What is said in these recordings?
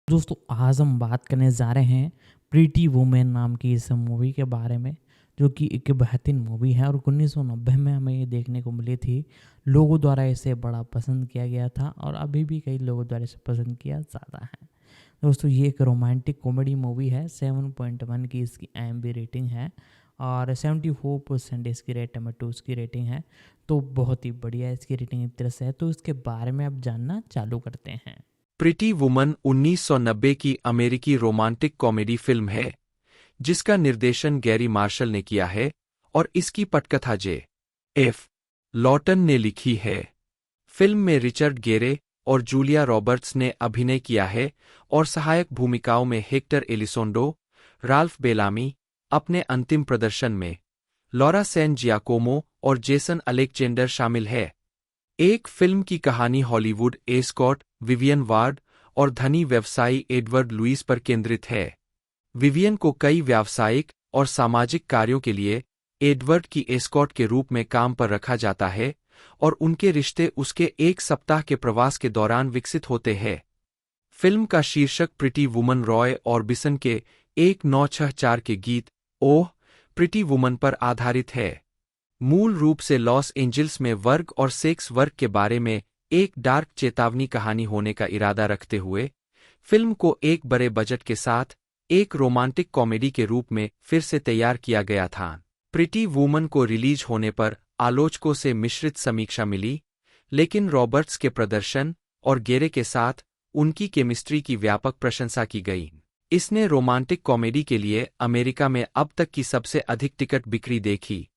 दोस्तों आज हम बात करने जा रहे हैं प्रीटी वुमेन नाम की इस मूवी के बारे में, जो कि एक बेहतरीन मूवी है और 1990 में हमें ये देखने को मिली थी। लोगों द्वारा इसे बड़ा पसंद किया गया था और अभी भी कई लोगों द्वारा इसे पसंद किया जाता है। दोस्तों ये एक रोमांटिक कॉमेडी मूवी है। 7.1 की इसकी IMDb रेटिंग है और 74% इसकी रेट टमेटोज़ की रेटिंग है। तो बहुत ही बढ़िया इसकी रेटिंग एक तरह से है। तो इसके बारे में अब जानना चालू करते हैं। प्रिटी वुमन 1990 की अमेरिकी रोमांटिक कॉमेडी फिल्म है जिसका निर्देशन गैरी मार्शल ने किया है और इसकी पटकथा J.F. लॉटन ने लिखी है। फिल्म में रिचर्ड गेरे और जूलिया रॉबर्ट्स ने अभिनय किया है और सहायक भूमिकाओं में हेक्टर एलिसोंडो, राल्फ बेलामी अपने अंतिम प्रदर्शन में, लॉरा सैन जियाकोमो और जेसन अलेक्जेंडर शामिल है। एक फिल्म की कहानी हॉलीवुड एस्कॉट विवियन वार्ड और धनी व्यवसायी एडवर्ड लुइस पर केंद्रित है। विवियन को कई व्यावसायिक और सामाजिक कार्यों के लिए एडवर्ड की एस्कॉट के रूप में काम पर रखा जाता है और उनके रिश्ते उसके एक सप्ताह के प्रवास के दौरान विकसित होते हैं। फिल्म का शीर्षक प्रिटी वुमन रॉय ऑर्बिसन के 1964 के गीत ओह प्रिटी वुमन पर आधारित है। मूल रूप से लॉस एंजिल्स में वर्ग और सेक्स वर्क के बारे में एक डार्क चेतावनी कहानी होने का इरादा रखते हुए फिल्म को एक बड़े बजट के साथ एक रोमांटिक कॉमेडी के रूप में फिर से तैयार किया गया था। प्रिटी वुमन को रिलीज होने पर आलोचकों से मिश्रित समीक्षा मिली, लेकिन रॉबर्ट्स के प्रदर्शन और गेरे के साथ उनकी केमिस्ट्री की व्यापक प्रशंसा की गई। इसने रोमांटिक कॉमेडी के लिए अमेरिका में अब तक की सबसे अधिक टिकट बिक्री देखी।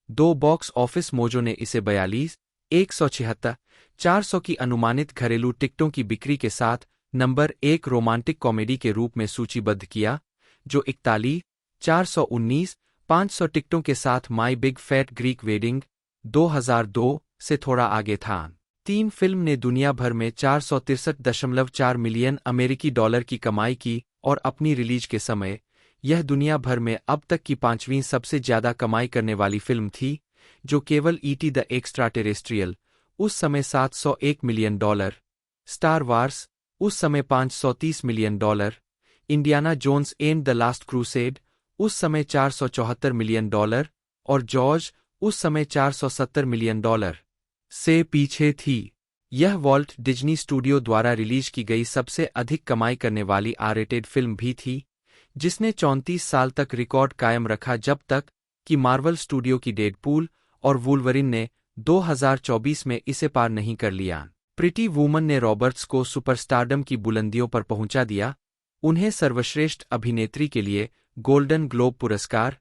दो बॉक्स ऑफिस मोजो ने इसे 42, 176, 400 की अनुमानित घरेलू टिकटों की बिक्री के साथ नंबर 1 रोमांटिक कॉमेडी के रूप में सूचीबद्ध किया, जो 41, 419, 500 टिकटों के साथ माई बिग फैट ग्रीक वेडिंग 2002 से थोड़ा आगे था। तीन फिल्म ने दुनिया भर में 463.4 मिलियन अमेरिकी डॉलर की कमाई की और अपनी रिलीज के समय यह दुनिया भर में अब तक की 5वीं सबसे ज्यादा कमाई करने वाली फिल्म थी, जो केवल ईटी द एक्स्ट्राटेरेस्ट्रियल उस समय $701 मिलियन, स्टार वार्स उस समय $530 million, Indiana Jones and the Last Crusade उस समय $474 मिलियन और जॉर्ज उस समय $470 मिलियन से पीछे थी। यह वॉल्ट डिज्नी स्टूडियो द्वारा रिलीज की गई सबसे अधिक कमाई करने वाली R-रेटेड फिल्म भी थी, जिसने 34 साल तक रिकॉर्ड कायम रखा, जब तक कि मार्वल स्टूडियो की डेडपूल और वुल्वरिन ने 2024 में इसे पार नहीं कर लिया। प्रिटी वुमन ने रॉबर्ट्स को सुपरस्टारडम की बुलंदियों पर पहुंचा दिया। उन्हें सर्वश्रेष्ठ अभिनेत्री के लिए गोल्डन ग्लोब पुरस्कार,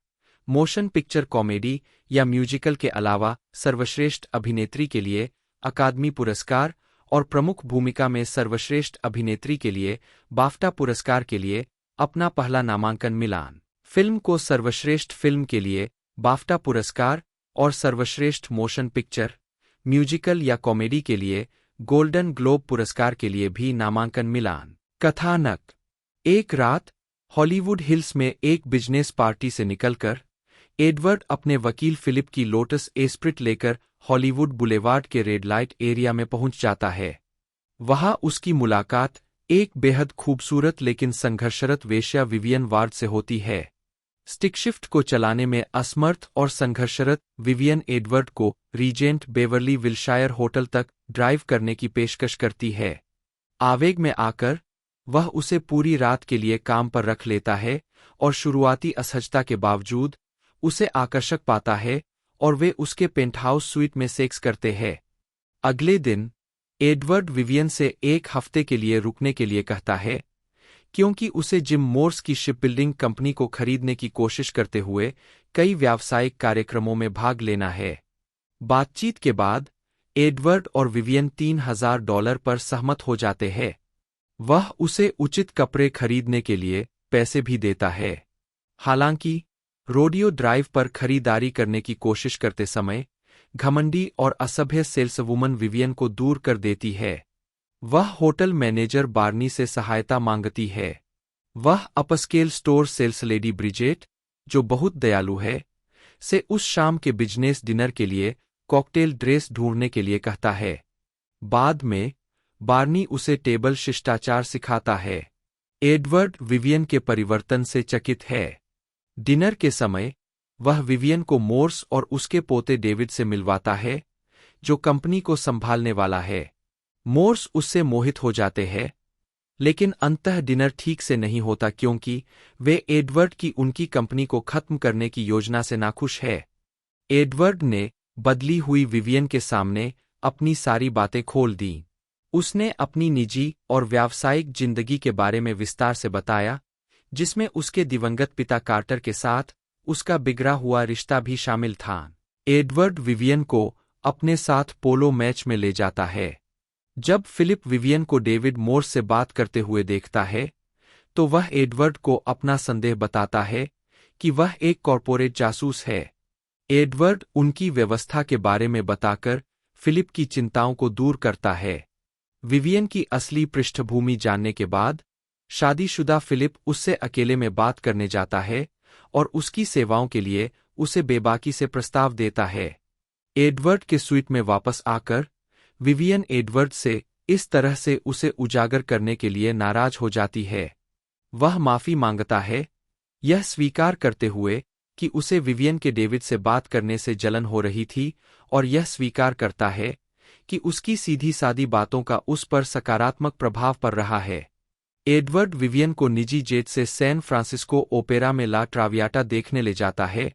मोशन पिक्चर कॉमेडी या म्यूजिकल के अलावा सर्वश्रेष्ठ अभिनेत्री के लिए अकादमी पुरस्कार और प्रमुख भूमिका में सर्वश्रेष्ठ अभिनेत्री के लिए बाफ्टा पुरस्कार के लिए अपना पहला नामांकन मिला। फिल्म को सर्वश्रेष्ठ फिल्म के लिए बाफ्टा पुरस्कार और सर्वश्रेष्ठ मोशन पिक्चर, म्यूजिकल या कॉमेडी के लिए गोल्डन ग्लोब पुरस्कार के लिए भी नामांकन मिला। कथानक: एक रात हॉलीवुड हिल्स में एक बिजनेस पार्टी से निकलकर एडवर्ड अपने वकील फिलिप की लोटस एस्प्रिट लेकर हॉलीवुड बुलेवार्ड के रेड लाइट एरिया में पहुंच जाता है। वहां उसकी मुलाकात एक बेहद खूबसूरत लेकिन संघर्षरत वेश्या विवियन वार्ड से होती है। स्टिकशिफ्ट को चलाने में असमर्थ और संघर्षरत विवियन एडवर्ड को रीजेंट बेवर्ली विल्शायर होटल तक ड्राइव करने की पेशकश करती है। आवेग में आकर वह उसे पूरी रात के लिए काम पर रख लेता है और शुरुआती असहजता के बावजूद उसे आकर्षक पाता है और वे उसके पेंटहाउस स्वीट में सेक्स करते हैं। अगले दिन एडवर्ड विवियन से एक हफ्ते के लिए रुकने के लिए कहता है, क्योंकि उसे जिम मोर्स की शिपबिल्डिंग कंपनी को खरीदने की कोशिश करते हुए कई व्यावसायिक कार्यक्रमों में भाग लेना है। बातचीत के बाद एडवर्ड और विवियन $3000 पर सहमत हो जाते हैं। वह उसे उचित कपड़े खरीदने के लिए पैसे भी देता है। हालांकि रोडियो ड्राइव पर खरीदारी करने की कोशिश करते समय घमंडी और असभ्य सेल्सवुमन विवियन को दूर कर देती है। वह होटल मैनेजर बार्नी से सहायता मांगती है। वह upscale store sales lady Bridget, जो बहुत दयालु है, से उस शाम के बिजनेस डिनर के लिए कॉकटेल ड्रेस ढूंढने के लिए कहता है। बाद में बार्नी उसे टेबल शिष्टाचार सिखाता है। एडवर्ड विवियन के परिवर्तन से चकित है। डिनर के समय वह विवियन को मोर्स और उसके पोते डेविड से मिलवाता है, जो कंपनी को संभालने वाला है। मोर्स उससे मोहित हो जाते हैं, लेकिन अंततः डिनर ठीक से नहीं होता क्योंकि वे एडवर्ड की उनकी कंपनी को खत्म करने की योजना से नाखुश है। एडवर्ड ने बदली हुई विवियन के सामने अपनी सारी बातें खोल दी। उसने अपनी निजी और व्यावसायिक जिंदगी के बारे में विस्तार से बताया, जिसमें उसके दिवंगत पिता कार्टर के साथ उसका बिगड़ा हुआ रिश्ता भी शामिल था। एडवर्ड विवियन को अपने साथ पोलो मैच में ले जाता है। जब फिलिप विवियन को डेविड मोर्स से बात करते हुए देखता है, तो वह एडवर्ड को अपना संदेह बताता है कि वह एक कॉर्पोरेट जासूस है। एडवर्ड उनकी व्यवस्था के बारे में बताकर फिलिप की चिंताओं को दूर करता है। विवियन की असली पृष्ठभूमि जानने के बाद शादीशुदा फिलिप उससे अकेले में बात करने जाता है और उसकी सेवाओं के लिए उसे बेबाकी से प्रस्ताव देता है। एडवर्ड के स्वीट में वापस आकर विवियन एडवर्ड से इस तरह से उसे उजागर करने के लिए नाराज हो जाती है। वह माफी मांगता है, यह स्वीकार करते हुए कि उसे विवियन के डेविड से बात करने से जलन हो रही थी, और यह स्वीकार करता है कि उसकी सीधी सादी बातों का उस पर सकारात्मक प्रभाव पड़ रहा है। एडवर्ड विवियन को निजी जेट से सैन फ्रांसिस्को ओपेरा में ला ट्रावियाटा देखने ले जाता है।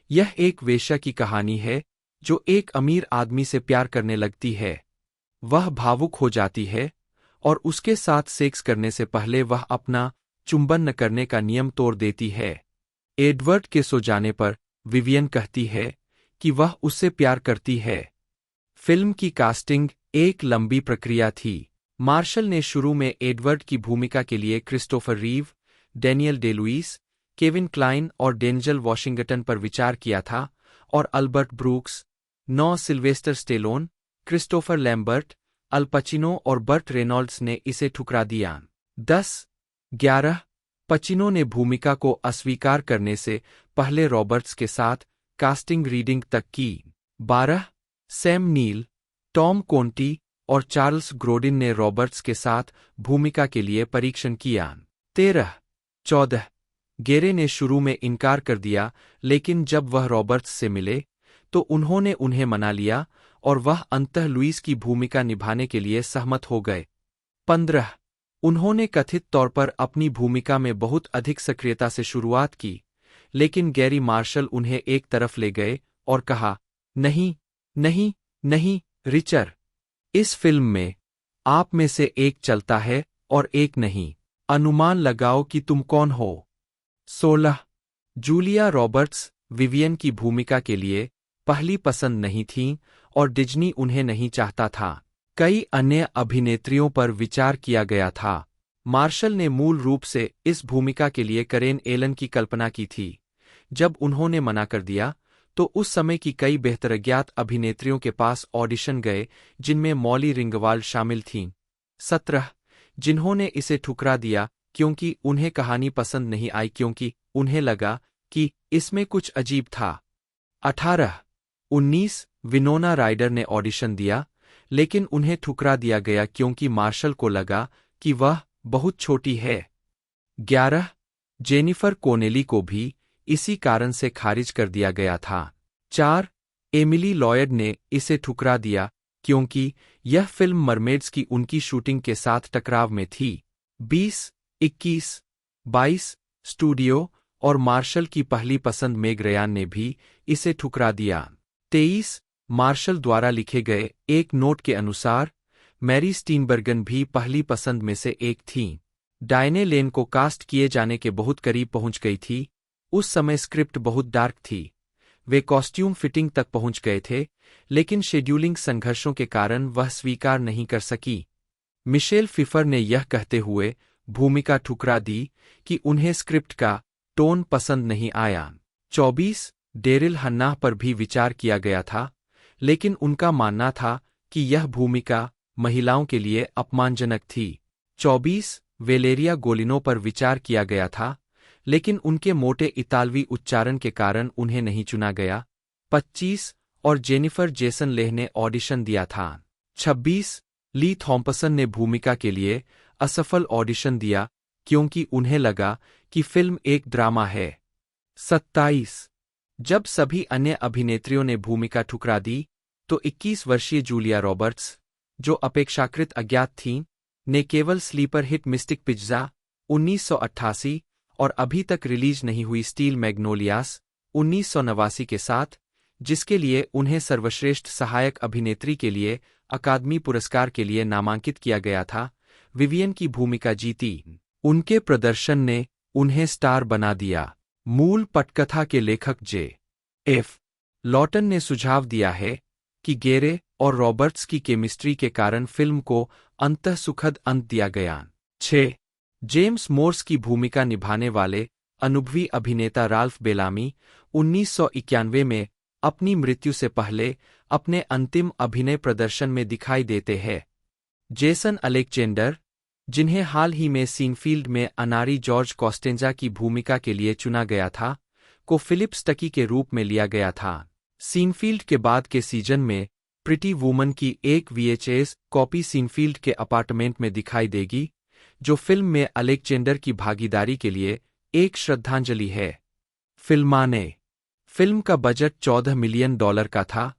यह एक वेश्या की कहानी है जो एक अमीर आदमी से प्यार करने लगती है। वह भावुक हो जाती है और उसके साथ सेक्स करने से पहले वह अपना चुंबन न करने का नियम तोड़ देती है। एडवर्ड के सो जाने पर विवियन कहती है कि वह उससे प्यार करती है। फिल्म की कास्टिंग एक लंबी प्रक्रिया थी। मार्शल ने शुरू में एडवर्ड की भूमिका के लिए Christopher Reeve, Daniel Day Lewis, Kevin Kline और डेंजल वॉशिंगटन पर विचार किया था, और Albert Brooks, 9 Sylvester Stallone, Christopher Lambert, Al Pacino और बर्ट रेनॉल्ड्स ने इसे ठुकरा दिया। 10-11 पचिनो ने भूमिका को अस्वीकार करने से पहले रॉबर्ट्स के साथ कास्टिंग रीडिंग तक की। 12 सैम नील, टॉम कोंटी और चार्ल्स ग्रोडिन ने रॉबर्ट्स के साथ भूमिका के लिए परीक्षण किया। 13-14 गेरे ने शुरू में इनकार कर दिया, लेकिन जब वह रॉबर्ट्स से मिले तो उन्होंने उन्हें मना लिया और वह अंततः लुइस की भूमिका निभाने के लिए सहमत हो गए। 15 उन्होंने कथित तौर पर अपनी भूमिका में बहुत अधिक सक्रियता से शुरुआत की, लेकिन गैरी मार्शल उन्हें एक तरफ ले गए और कहा, नहीं, नहीं, नहीं, रिचर, इस फिल्म में आप में से एक चलता है और एक नहीं। अनुमान लगाओ कि तुम कौन हो। 16 जूलिया रॉबर्ट्स विवियन की भूमिका के लिए पहली पसंद नहीं थीं और डिज्नी उन्हें नहीं चाहता था। कई अन्य अभिनेत्रियों पर विचार किया गया था। मार्शल ने मूल रूप से इस भूमिका के लिए करेन एलन की कल्पना की थी। जब उन्होंने मना कर दिया, तो उस समय की कई बेहतरज्ञात अभिनेत्रियों के पास ऑडिशन गए, जिनमें मॉली रिंगवाल्ड शामिल थीं। 17 जिन्होंने इसे ठुकरा दिया क्योंकि उन्हें कहानी पसंद नहीं आई, क्योंकि उन्हें लगा कि इसमें कुछ अजीब था। 18-19 विनोना राइडर ने ऑडिशन दिया, लेकिन उन्हें ठुकरा दिया गया क्योंकि मार्शल को लगा कि वह बहुत छोटी है। 11 जेनिफर कोनेली को भी इसी कारण से खारिज कर दिया गया था। 4 एमिली लॉयड ने इसे ठुकरा दिया क्योंकि यह फिल्म मरमेड्स की उनकी शूटिंग के साथ टकराव में थी। 20, 21, 22 स्टूडियो और मार्शल की पहली पसंद मेग रयान ने भी इसे ठुकरा दिया। 23 मार्शल द्वारा लिखे गए एक नोट के अनुसार मैरी स्टीनबर्गन भी पहली पसंद में से एक थीं। डायने लेन को कास्ट किए जाने के बहुत करीब पहुंच गई थी। उस समय स्क्रिप्ट बहुत डार्क थी। वे कॉस्ट्यूम फिटिंग तक पहुंच गए थे, लेकिन शेड्यूलिंग संघर्षों के कारण वह स्वीकार नहीं कर सकी। मिशेल फिफर ने यह कहते हुए भूमिका ठुकरा दी कि उन्हें स्क्रिप्ट का टोन पसंद नहीं आया। 24 डेरिल हन्नाह पर भी विचार किया गया था, लेकिन उनका मानना था कि यह भूमिका महिलाओं के लिए अपमानजनक थी। 24 वेलेरिया गोलिनो पर विचार किया गया था, लेकिन उनके मोटे इतालवी उच्चारण के कारण उन्हें नहीं चुना गया। 25 और जेनिफर जेसन लेह ने ऑडिशन दिया था। 26 ली थॉम्पसन ने भूमिका के लिए असफल ऑडिशन दिया क्योंकि उन्हें लगा कि फिल्म एक ड्रामा है। 27 जब सभी अन्य अभिनेत्रियों ने भूमिका ठुकरा दी, तो 21 वर्षीय जूलिया रॉबर्ट्स, जो अपेक्षाकृत अज्ञात थीं, ने केवल स्लीपर हिट मिस्टिक पिज़्ज़ा 1988 और अभी तक रिलीज नहीं हुई स्टील मैग्नोलियास 1989 के साथ, जिसके लिए उन्हें सर्वश्रेष्ठ सहायक अभिनेत्री के लिए अकादमी पुरस्कार के लिए नामांकित किया गया था, विवियन की भूमिका जीती। उनके प्रदर्शन ने उन्हें स्टार बना दिया। मूल पटकथा के लेखक जे.एफ. लॉटन ने सुझाव दिया है कि गेरे और रॉबर्ट्स की केमिस्ट्री के कारण फिल्म को अंततः सुखद अंत दिया गया। 6 जेम्स मोर्स की भूमिका निभाने वाले अनुभवी अभिनेता राल्फ बेलामी 1991 में अपनी मृत्यु से पहले अपने अंतिम अभिनय प्रदर्शन में दिखाई देते हैं। जेसन अलेक्जेंडर, जिन्हें हाल ही में सीनफील्ड में अनारी जॉर्ज कॉस्टेंजा की भूमिका के लिए चुना गया था, को फिलिप स्टकी के रूप में लिया गया था। सीनफील्ड के बाद के सीजन में प्रिटी वुमन की एक VHS कॉपी सीनफील्ड के अपार्टमेंट में दिखाई देगी, जो फिल्म में अलेक्जेंडर की भागीदारी के लिए एक श्रद्धांजलि है। फिल्म का बजट $14 मिलियन का था,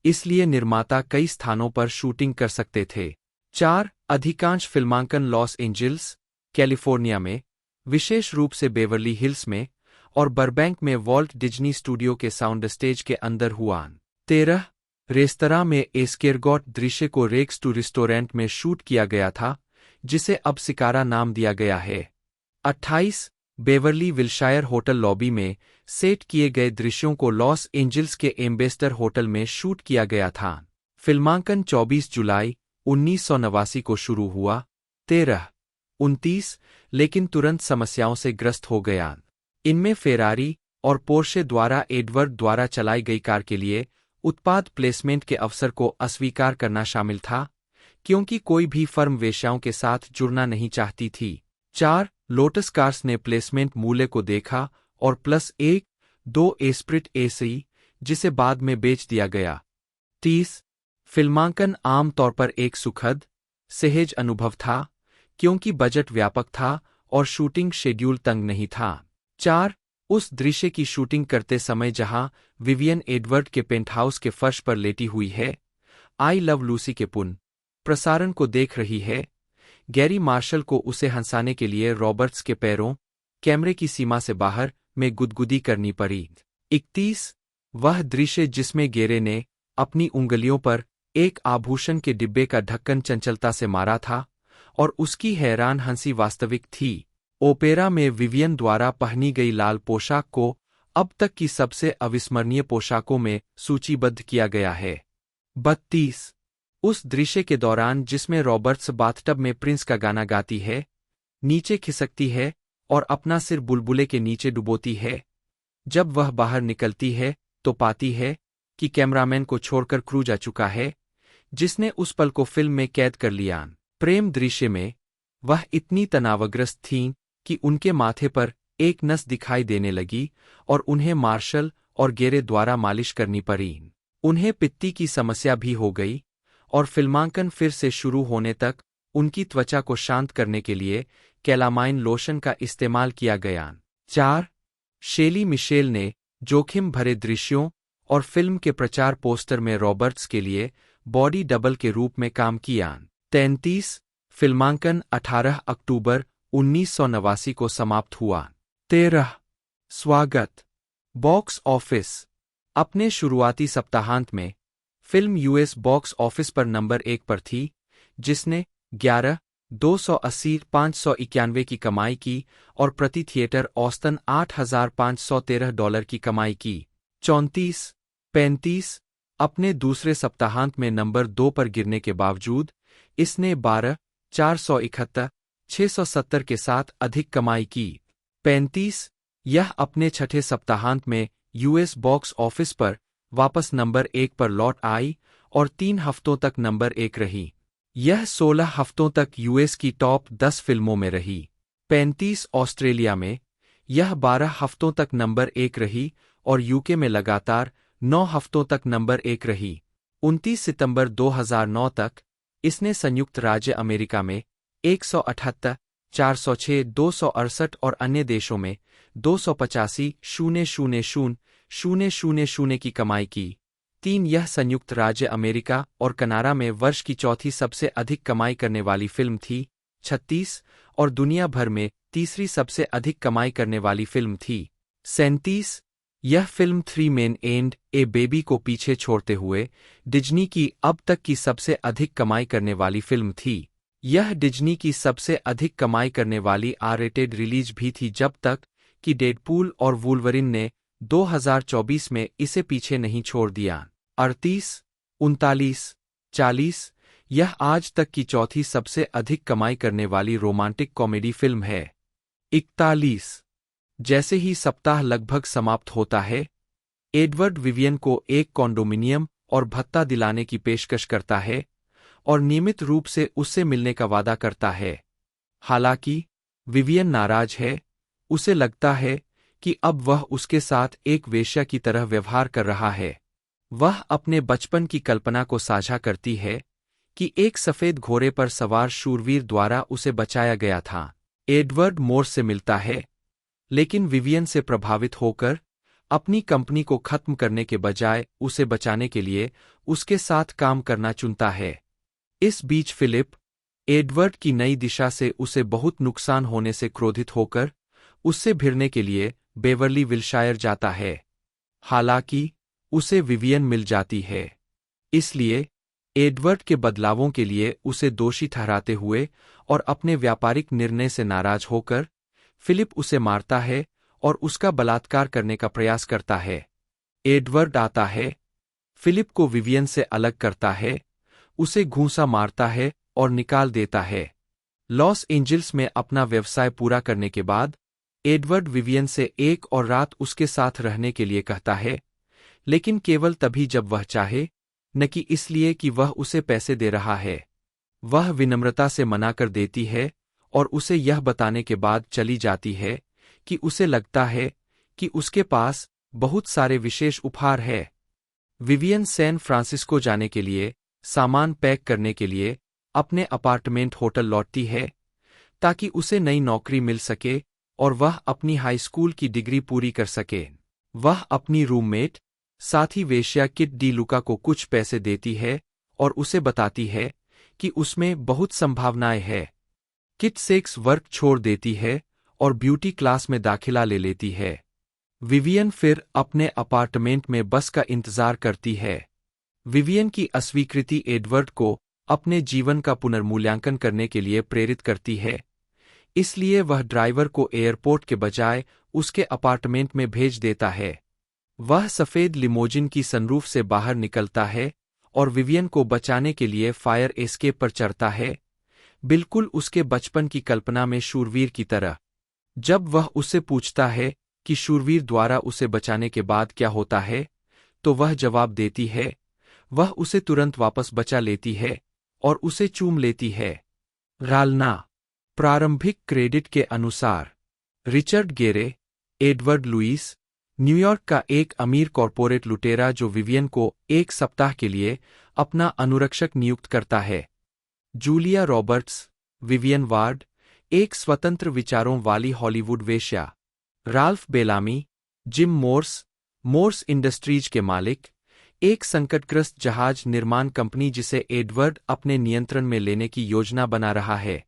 इसलिए निर्माता कई स्थानों पर शूटिंग कर सकते थे। 4 अधिकांश फिल्मांकन लॉस एंजिल्स, कैलिफोर्निया में, विशेष रूप से बेवर्ली हिल्स में और बर्बैंक में वॉल्ट डिज्नी स्टूडियो के साउंड स्टेज के अंदर हुआ। 13 रेस्तरां में एस्केरगॉट दृश्य को रेक्स टू रेस्टोरेंट में शूट किया गया था, जिसे अब सिकारा नाम दिया गया है। 28 बेवर्ली विल्शायर होटल लॉबी में सेट किए गए दृश्यों को लॉस एंजिल्स के एम्बेसडर होटल में शूट किया गया था। फिल्मांकन 24 जुलाई 1989 को शुरू हुआ। 29 लेकिन तुरंत समस्याओं से ग्रस्त हो गया। इनमें फेरारी और पोर्शे द्वारा एडवर्ड द्वारा चलाई गई कार के लिए उत्पाद प्लेसमेंट के अवसर को अस्वीकार करना शामिल था, क्योंकि कोई भी फर्म वेश्याओं के साथ जुड़ना नहीं चाहती थी। 4 लोटस कार्स ने प्लेसमेंट मूल्य को देखा और +1-2 एस्प्रिट एसी, जिसे बाद में बेच दिया गया। 30 फिल्मांकन आम तौर पर एक सुखद, सहज अनुभव था, क्योंकि बजट व्यापक था और शूटिंग शेड्यूल तंग नहीं था। 4 उस दृश्य की शूटिंग करते समय जहां विवियन एडवर्ड के पेंटहाउस के फर्श पर लेटी हुई है, आई लव लूसी के पुनः प्रसारण को देख रही है, गैरी मार्शल को उसे हंसाने के लिए रॉबर्ट्स के पैरों, कैमरे की सीमा से बाहर में गुदगुदी करनी पड़ी। 31 वह दृश्य जिसमें गेरे ने अपनी उंगलियों पर एक आभूषण के डिब्बे का ढक्कन चंचलता से मारा था और उसकी हैरान हंसी वास्तविक थी। ओपेरा में विवियन द्वारा पहनी गई लाल पोशाक को अब तक की सबसे अविस्मरणीय पोशाकों में सूचीबद्ध किया गया है। 32 उस दृश्य के दौरान जिसमें रॉबर्ट्स बाथटब में प्रिंस का गाना गाती है, नीचे खिसकती है और अपना सिर बुलबुले के नीचे डुबोती है। जब वह बाहर निकलती है तो पाती है कि कैमरामैन को छोड़कर क्रू जा चुका है, जिसने उस पल को फिल्म में कैद कर लिया। प्रेम दृश्य में वह इतनी तनावग्रस्त थीं कि उनके माथे पर एक नस दिखाई देने लगी और उन्हें मार्शल और गेरे द्वारा मालिश करनी पड़ी। उन्हें पित्ती की समस्या भी हो गई और फिल्मांकन फिर से शुरू होने तक उनकी त्वचा को शांत करने के लिए कैलामाइन लोशन का इस्तेमाल किया गया। 4 शेली मिशेल ने जोखिम भरे दृश्यों और फिल्म के प्रचार पोस्टर में रॉबर्ट्स के लिए बॉडी डबल के रूप में काम किया। 33 फिल्मांकन 18 अक्टूबर 1989 को समाप्त हुआ। 13 स्वागत बॉक्स ऑफिस अपने शुरुआती सप्ताहांत में फिल्म US बॉक्स ऑफिस पर नंबर 1 पर थी, जिसने 11,280,591 की कमाई की और प्रति थिएटर औसतन $8,513 की कमाई की। 34-35 अपने दूसरे सप्ताहांत में नंबर 2 पर गिरने के बावजूद इसने 12,471,670 के साथ अधिक कमाई की। 35 यह अपने छठे सप्ताहांत में US बॉक्स ऑफिस पर वापस नंबर 1 पर लौट आई और 3 हफ्तों तक नंबर 1 रही। यह 16 हफ्तों तक US की टॉप 10 फिल्मों में रही। 35 ऑस्ट्रेलिया में यह 12 हफ्तों तक नंबर 1 रही और UK में लगातार 9 हफ्तों तक नंबर 1 रही। 29 सितंबर 2009 तक इसने संयुक्त राज्य अमेरिका में 178 406, 268 और अन्य देशों में 285,000,000 की कमाई की। 3. यह संयुक्त राज्य अमेरिका और कनाडा में वर्ष की चौथी सबसे अधिक कमाई करने वाली फिल्म थी। 36. और दुनिया भर में तीसरी सबसे अधिक कमाई करने वाली फिल्म थी। 37. यह film 3 Men and a Baby को पीछे छोड़ते हुए डिज्नी की अब तक की सबसे अधिक कमाई करने वाली फिल्म थी। यह डिज्नी की सबसे अधिक कमाई करने वाली R-रेटेड रिलीज भी थी जब तक कि डेडपूल और वुल्वरिन ने 2024 में इसे पीछे नहीं छोड़ दिया। 38, 39, 40 यह आज तक की चौथी सबसे अधिक कमाई करने वाली रोमांटिक कॉमेडी फिल्म है। 41 जैसे ही सप्ताह लगभग समाप्त होता है, एडवर्ड विवियन को एक कॉन्डोमिनियम और भत्ता दिलाने की पेशकश करता है और नियमित रूप से उससे मिलने का वादा करता है। हालांकि विवियन नाराज है, उसे लगता है कि अब वह उसके साथ एक वेश्या की तरह व्यवहार कर रहा है। वह अपने बचपन की कल्पना को साझा करती है कि एक सफेद घोड़े पर सवार शूरवीर द्वारा उसे बचाया गया था। एडवर्ड मोर्स से मिलता है, लेकिन विवियन से प्रभावित होकर अपनी कंपनी को खत्म करने के बजाय उसे बचाने के लिए उसके साथ काम करना चुनता है। इस बीच फिलिप, एडवर्ड की नई दिशा से उसे बहुत नुकसान होने से क्रोधित होकर उससे भिड़ने के लिए बेवर्ली विल्शायर जाता है। हालांकि उसे विवियन मिल जाती है, इसलिए एडवर्ड के बदलावों के लिए उसे दोषी ठहराते हुए और अपने व्यापारिक निर्णय से नाराज होकर फिलिप उसे मारता है और उसका बलात्कार करने का प्रयास करता है। एडवर्ड आता है, फिलिप को विवियन से अलग करता है, उसे घूंसा मारता है और निकाल देता है। लॉस एंजिल्स में अपना व्यवसाय पूरा करने के बाद एडवर्ड विवियन से एक और रात उसके साथ रहने के लिए कहता है, लेकिन केवल तभी जब वह चाहे, न कि इसलिए कि वह उसे पैसे दे रहा है। वह विनम्रता से मना कर देती है और उसे यह बताने के बाद चली जाती है कि उसे लगता है कि उसके पास बहुत सारे विशेष उपहार है। विवियन सैन फ्रांसिस्को जाने के लिए सामान पैक करने के लिए अपने अपार्टमेंट होटल लौटती है ताकि उसे नई नौकरी मिल सके और वह अपनी हाई स्कूल की डिग्री पूरी कर सके। वह अपनी रूममेट, साथी वेश्या किट डी लुका को कुछ पैसे देती है और उसे बताती है कि उसमें बहुत संभावनाएं हैं। किट सेक्स वर्क छोड़ देती है और ब्यूटी क्लास में दाखिला ले लेती है। विवियन फिर अपने अपार्टमेंट में बस का इंतजार करती है। विवियन की अस्वीकृति एडवर्ड को अपने जीवन का पुनर्मूल्यांकन करने के लिए प्रेरित करती है, इसलिए वह ड्राइवर को एयरपोर्ट के बजाय उसके अपार्टमेंट में भेज देता है। वह सफेद लिमोजिन की सनरूफ से बाहर निकलता है और विवियन को बचाने के लिए फायर एस्केप पर चढ़ता है, बिल्कुल उसके बचपन की कल्पना में शूरवीर की तरह। जब वह उससे पूछता है कि शूरवीर द्वारा उसे बचाने के बाद क्या होता है, तो वह जवाब देती है, वह उसे तुरंत वापस बचा लेती है और उसे चूम लेती है। गालना प्रारंभिक क्रेडिट के अनुसार Richard Gere, Edward Lewis, New York का एक अमीर कॉरपोरेट लुटेरा जो विवियन को एक सप्ताह के लिए अपना अनुरक्षक नियुक्त करता है। जूलिया रॉबर्ट्स, विवियन वार्ड, एक स्वतंत्र विचारों वाली हॉलीवुड वेश्या। Ralph Bellamy, Jim Morse, Morse Industries के मालिक, एक संकटग्रस्त जहाज निर्माण कंपनी जिसे एडवर्ड अपने नियंत्रण में लेने की योजना बना रहा है।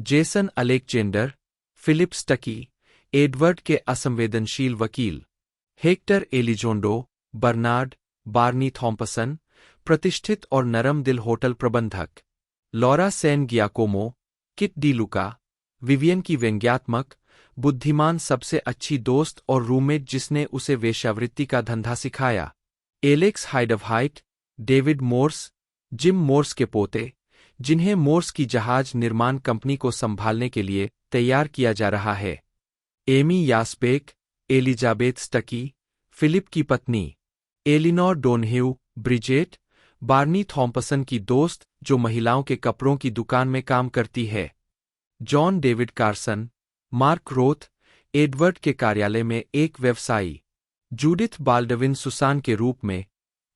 Jason Alexander, Philip Stuckey, Edward के असंवेदनशील वकील। Hector Elizondo, Bernard, Barney Thompson, प्रतिष्ठित और नरम दिल होटल प्रबंधक। Laura San Giacomo, Kit De Luca, Vivian की व्यंग्यात्मक, बुद्धिमान सबसे अच्छी दोस्त और रूममेट जिसने उसे वेश्यावृत्ति का धंधा सिखाया। Alex Hyde White, David Morse, Jim Morse के पोते, जिन्हें मोर्स की जहाज निर्माण कंपनी को संभालने के लिए तैयार किया जा रहा है। Amy Yasbeck, Elizabeth Stuckey, Philip की पत्नी। Elinor Donahue, Bridget, Barney Thompson की दोस्त जो महिलाओं के कपड़ों की दुकान में काम करती है। John David Carson, mark Roth, Edward के कार्यालय में एक व्यवसायी। जूडिथ बाल्डविन सुसान के रूप में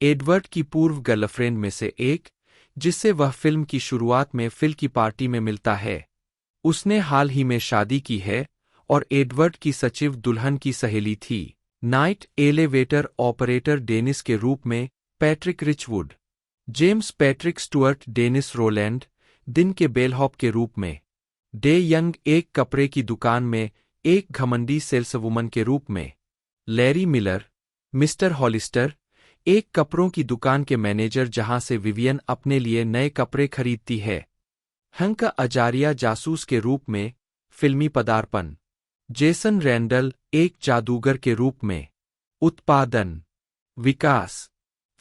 एडवर्ड की पूर्व गर्लफ्रेंड में से एक, जिससे वह फिल्म की शुरुआत में फिल की पार्टी में मिलता है। उसने हाल ही में शादी की है और एडवर्ड की सचिव दुल्हन की सहेली थी। नाइट एलिवेटर ऑपरेटर डेनिस के रूप में Patrick Richwood. James Patrick Stuart Dennis Roland दिन के बेलहॉप के रूप में। डे यंग एक कपड़े की दुकान में एक घमंडी सेल्सवुमन के रूप में। लैरी मिलर मिस्टर हॉलिस्टर एक कपड़ों की दुकान के मैनेजर जहां से विवियन अपने लिए नए कपड़े खरीदती है। हंक अजारिया जासूस के रूप में फिल्मी पदार्पण। जेसन रैंडल एक जादूगर के रूप में। उत्पादन विकास।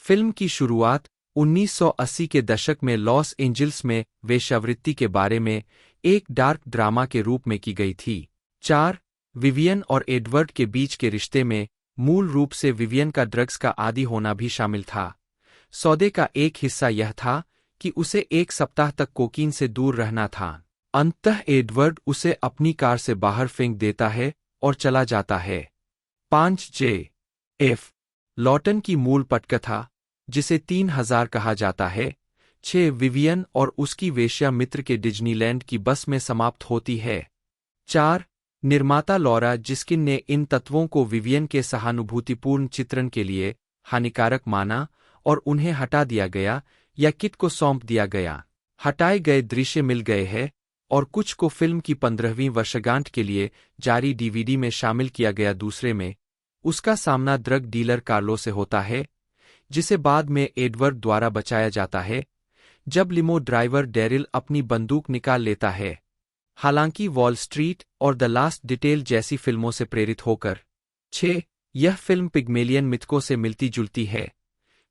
फिल्म की शुरुआत 1980 के दशक में लॉस एंजिल्स में वेश्यावृत्ति के बारे में एक डार्क ड्रामा के रूप में की गई थी। 4. विवियन और एडवर्ड के बीच के रिश्ते में मूल रूप से विवियन का ड्रग्स का आदी होना भी शामिल था। सौदे का एक हिस्सा यह था कि उसे एक सप्ताह तक कोकीन से दूर रहना था। अंततः एडवर्ड उसे अपनी कार से बाहर फेंक देता है और चला जाता है। 5. J.F. लॉटन की मूल पटकथा, जिसे 3000 कहा जाता है, 6. विवियन और उसकी वेश्या मित्र के डिज्नीलैंड की बस में समाप्त होती है। 4. निर्माता लॉरा जिस्किन ने इन तत्वों को विवियन के सहानुभूतिपूर्ण चित्रण के लिए हानिकारक माना और उन्हें हटा दिया गया या किट को सौंप दिया गया। हटाए गए दृश्य मिल गए हैं और कुछ को फिल्म की 15वीं वर्षगांठ के लिए जारी डीवीडी में शामिल किया गया। दूसरे में उसका सामना ड्रग डीलर कार्लो से होता है, जिसे बाद में एडवर्ड द्वारा बचाया जाता है जब लिमो ड्राइवर डेरिल अपनी बंदूक निकाल लेता है। हालांकि वॉल स्ट्रीट और द लास्ट डिटेल जैसी फिल्मों से प्रेरित होकर 6. यह फिल्म पिग्मेलियन मिथकों से मिलती जुलती है,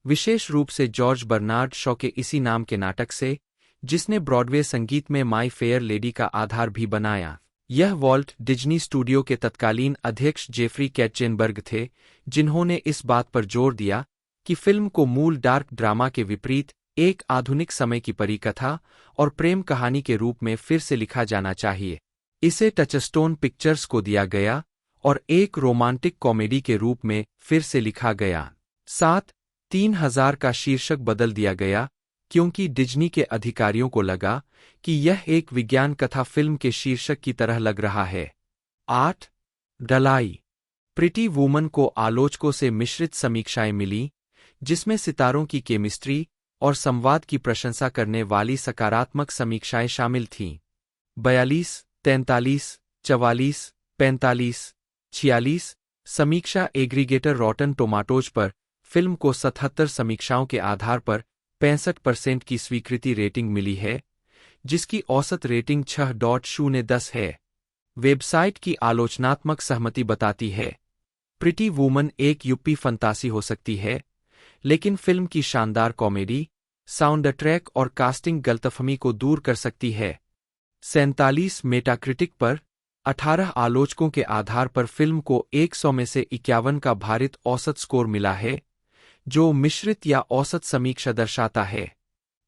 विशेष रूप से जॉर्ज बर्नार्ड शॉ के इसी नाम के नाटक से, जिसने ब्रॉडवे संगीत में माई फेयर लेडी का आधार भी बनाया। यह वॉल्ट डिज्नी स्टूडियो के तत्कालीन अध्यक्ष जेफरी कैटजेनबर्ग थे, जिन्होंने इस बात पर जोर दिया कि फिल्म को मूल डार्क ड्रामा के विपरीत एक आधुनिक समय की परिकथा और प्रेम कहानी के रूप में फिर से लिखा जाना चाहिए। इसे टचस्टोन पिक्चर्स को दिया गया और एक रोमांटिक कॉमेडी के रूप में फिर से लिखा गया। 7. 3000 का शीर्षक बदल दिया गया क्योंकि डिज्नी के अधिकारियों को लगा कि यह एक विज्ञान कथा फिल्म के शीर्षक की तरह लग रहा है। 8. डलाई प्रिटी वुमन को आलोचकों से मिश्रित समीक्षाएं मिलीं, जिसमें सितारों की केमिस्ट्री और संवाद की प्रशंसा करने वाली सकारात्मक समीक्षाएं शामिल थीं। 42, 43, 44, 45, 46 समीक्षा एग्रीगेटर रॉटन टोमाटोज पर फिल्म को 77 समीक्षाओं के आधार पर 65% की स्वीकृति रेटिंग मिली है, जिसकी औसत रेटिंग 6.010 है। वेबसाइट की आलोचनात्मक सहमति बताती है, प्रिटी वुमन एक युप्पी फंतासी हो सकती है, लेकिन फिल्म की शानदार कॉमेडी, साउंड ट्रैक और कास्टिंग गलतफहमी को दूर कर सकती है। 47 मेटाक्रिटिक पर 18 आलोचकों के आधार पर फिल्म को 100 में से 51 का भारित औसत स्कोर मिला है, जो मिश्रित या औसत समीक्षा दर्शाता है।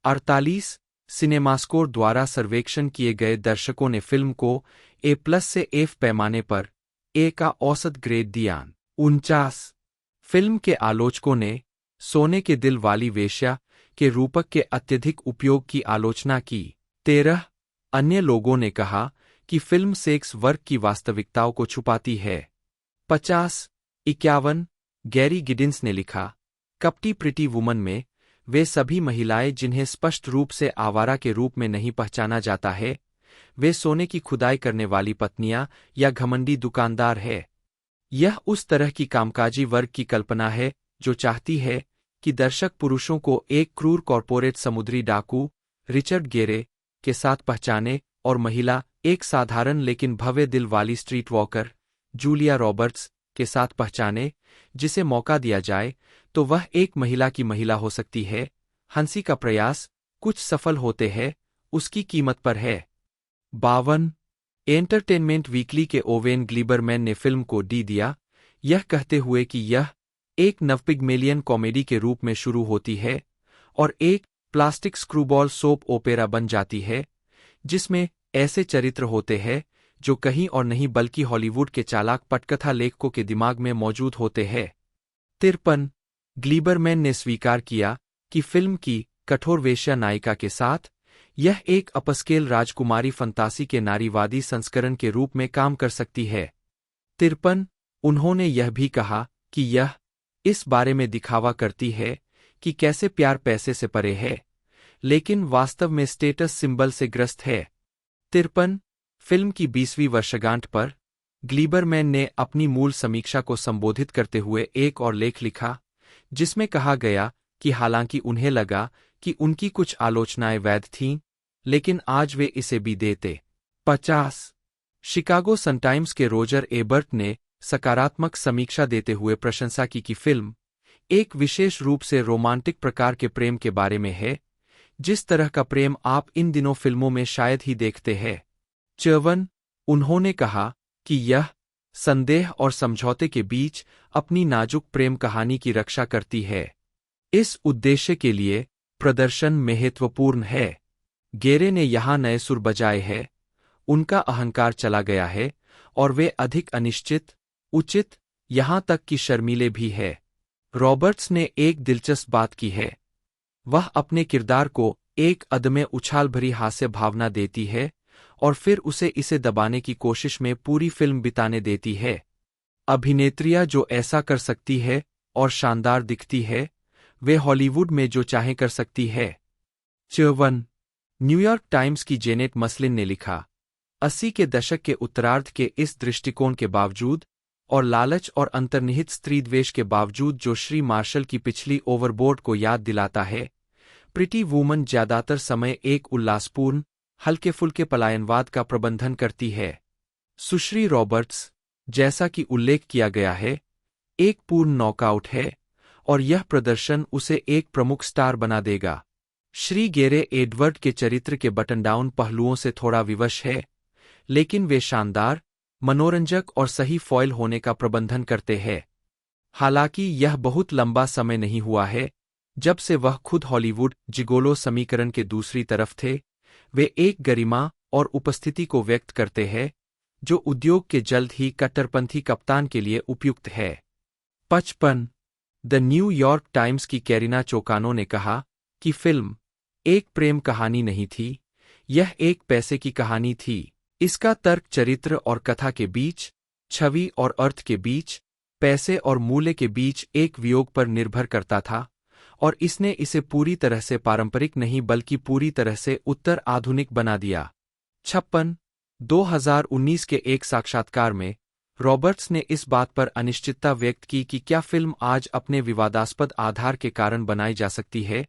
48 सिनेमास्कोर द्वारा सर्वेक्षण किए गए दर्शकों ने फिल्म को A+ से F पैमाने पर A का औसत ग्रेड दिया। 49 फिल्म के आलोचकों ने सोने के दिल वाली वेश्या के रूपक के अत्यधिक उपयोग की आलोचना की। 13 अन्य लोगों ने कहा कि फिल्म सेक्स वर्क की वास्तविकताओं को छुपाती है। 50 51 गैरी गिडिंस ने लिखा, कपटी प्रिटी वुमन में वे सभी महिलाएं जिन्हें स्पष्ट रूप से आवारा के रूप में नहीं पहचाना जाता है, वे सोने की खुदाई करने वाली पत्नियां या घमंडी दुकानदार है। यह उस तरह की कामकाजी वर्ग की कल्पना है जो चाहती है कि दर्शक पुरुषों को एक क्रूर कॉर्पोरेट समुद्री डाकू रिचर्ड गेरे के साथ पहचाने और महिला एक साधारण लेकिन भव्य दिल वाली स्ट्रीट वॉकर जूलिया रॉबर्ट्स के साथ पहचाने, जिसे मौका दिया जाए तो वह एक महिला की महिला हो सकती है। हंसी का प्रयास कुछ सफल होते हैं, उसकी कीमत पर है। 52 एंटरटेनमेंट वीकली के ओवेन ग्लीबरमैन ने फिल्म को डी दिया, यह कहते हुए कि यह एक नवपिग्मेलियन कॉमेडी के रूप में शुरू होती है और एक प्लास्टिक स्क्रूबॉल सोप ओपेरा बन जाती है, जिसमें ऐसे चरित्र होते हैं जो कहीं और नहीं बल्कि हॉलीवुड के चालाक पटकथा लेखकों के दिमाग में मौजूद होते हैं। 53 ग्लीबरमैन ने स्वीकार किया कि फिल्म की कठोर वेश्या नायिका के साथ यह एक अपस्केल राजकुमारी फंतासी के नारीवादी संस्करण के रूप में काम कर सकती है। 53 उन्होंने यह भी कहा कि यह इस बारे में दिखावा करती है कि कैसे प्यार पैसे से परे है, लेकिन वास्तव में स्टेटस सिंबल से ग्रस्त है। 53 फिल्म की 20वीं वर्षगांठ पर ग्लीबरमैन ने अपनी मूल समीक्षा को संबोधित करते हुए एक और लेख लिखा, जिसमें कहा गया कि हालांकि उन्हें लगा कि उनकी कुछ आलोचनाएं वैध थीं, लेकिन आज वे इसे भी देते। 50 शिकागो सन-टाइम्स के रोजर एबर्ट ने सकारात्मक समीक्षा देते हुए प्रशंसा की कि फिल्म एक विशेष रूप से रोमांटिक प्रकार के प्रेम के बारे में है, जिस तरह का प्रेम आप इन दिनों फिल्मों में शायद ही देखते हैं। 54 उन्होंने कहा कि यह संदेह और समझौते के बीच अपनी नाजुक प्रेम कहानी की रक्षा करती है। इस उद्देश्य के लिए प्रदर्शन महत्वपूर्ण है। गेरे ने यहां नए सुर बजाए हैं, उनका अहंकार चला गया है और वे अधिक अनिश्चित, उचित, यहां तक कि शर्मीले भी है। रॉबर्ट्स ने एक दिलचस्प बात की है। वह अपने किरदार को एक अदम्य उछाल भरी हास्य भावना देती है और फिर उसे इसे दबाने की कोशिश में पूरी फिल्म बिताने देती है। अभिनेत्रियां जो ऐसा कर सकती है और शानदार दिखती है, वे हॉलीवुड में जो चाहे कर सकती है। 54 न्यूयॉर्क टाइम्स की जेनेट मसलिन ने लिखा, 80 के दशक के उत्तरार्ध के इस दृष्टिकोण के बावजूद और लालच और अंतर्निहित स्त्रीद्वेष के बावजूद जो श्री मार्शल की पिछली ओवरबोर्ड को याद दिलाता है, प्रिटी वूमन ज्यादातर समय एक उल्लासपूर्ण, हल्के फुल्के पलायनवाद का प्रबंधन करती है। सुश्री रॉबर्ट्स, जैसा कि उल्लेख किया गया है, एक पूर्ण नॉकआउट है और यह प्रदर्शन उसे एक प्रमुख स्टार बना देगा। श्री गेरे एडवर्ड के चरित्र के बटन डाउन पहलुओं से थोड़ा विवश है, लेकिन वे शानदार, मनोरंजक और सही फॉयल होने का प्रबंधन करते हैं। हालांकि यह बहुत लंबा समय नहीं हुआ है जब से वह खुद हॉलीवुड जिगोलो समीकरण के दूसरी तरफ थे। वे एक गरिमा और उपस्थिति को व्यक्त करते हैं जो उद्योग के जल्द ही कट्टरपंथी कप्तान के लिए उपयुक्त है। 55 द न्यूयॉर्क टाइम्स की कैरिना चोकानो ने कहा कि फिल्म एक प्रेम कहानी नहीं थी, यह एक पैसे की कहानी थी। इसका तर्क चरित्र और कथा के बीच, छवि और अर्थ के बीच, पैसे और मूल्य के बीच एक वियोग पर निर्भर करता था और इसने इसे पूरी तरह से पारंपरिक नहीं बल्कि पूरी तरह से उत्तर आधुनिक बना दिया। 56 2019 के एक साक्षात्कार में रॉबर्ट्स ने इस बात पर अनिश्चितता व्यक्त की कि क्या फिल्म आज अपने विवादास्पद आधार के कारण बनाई जा सकती है,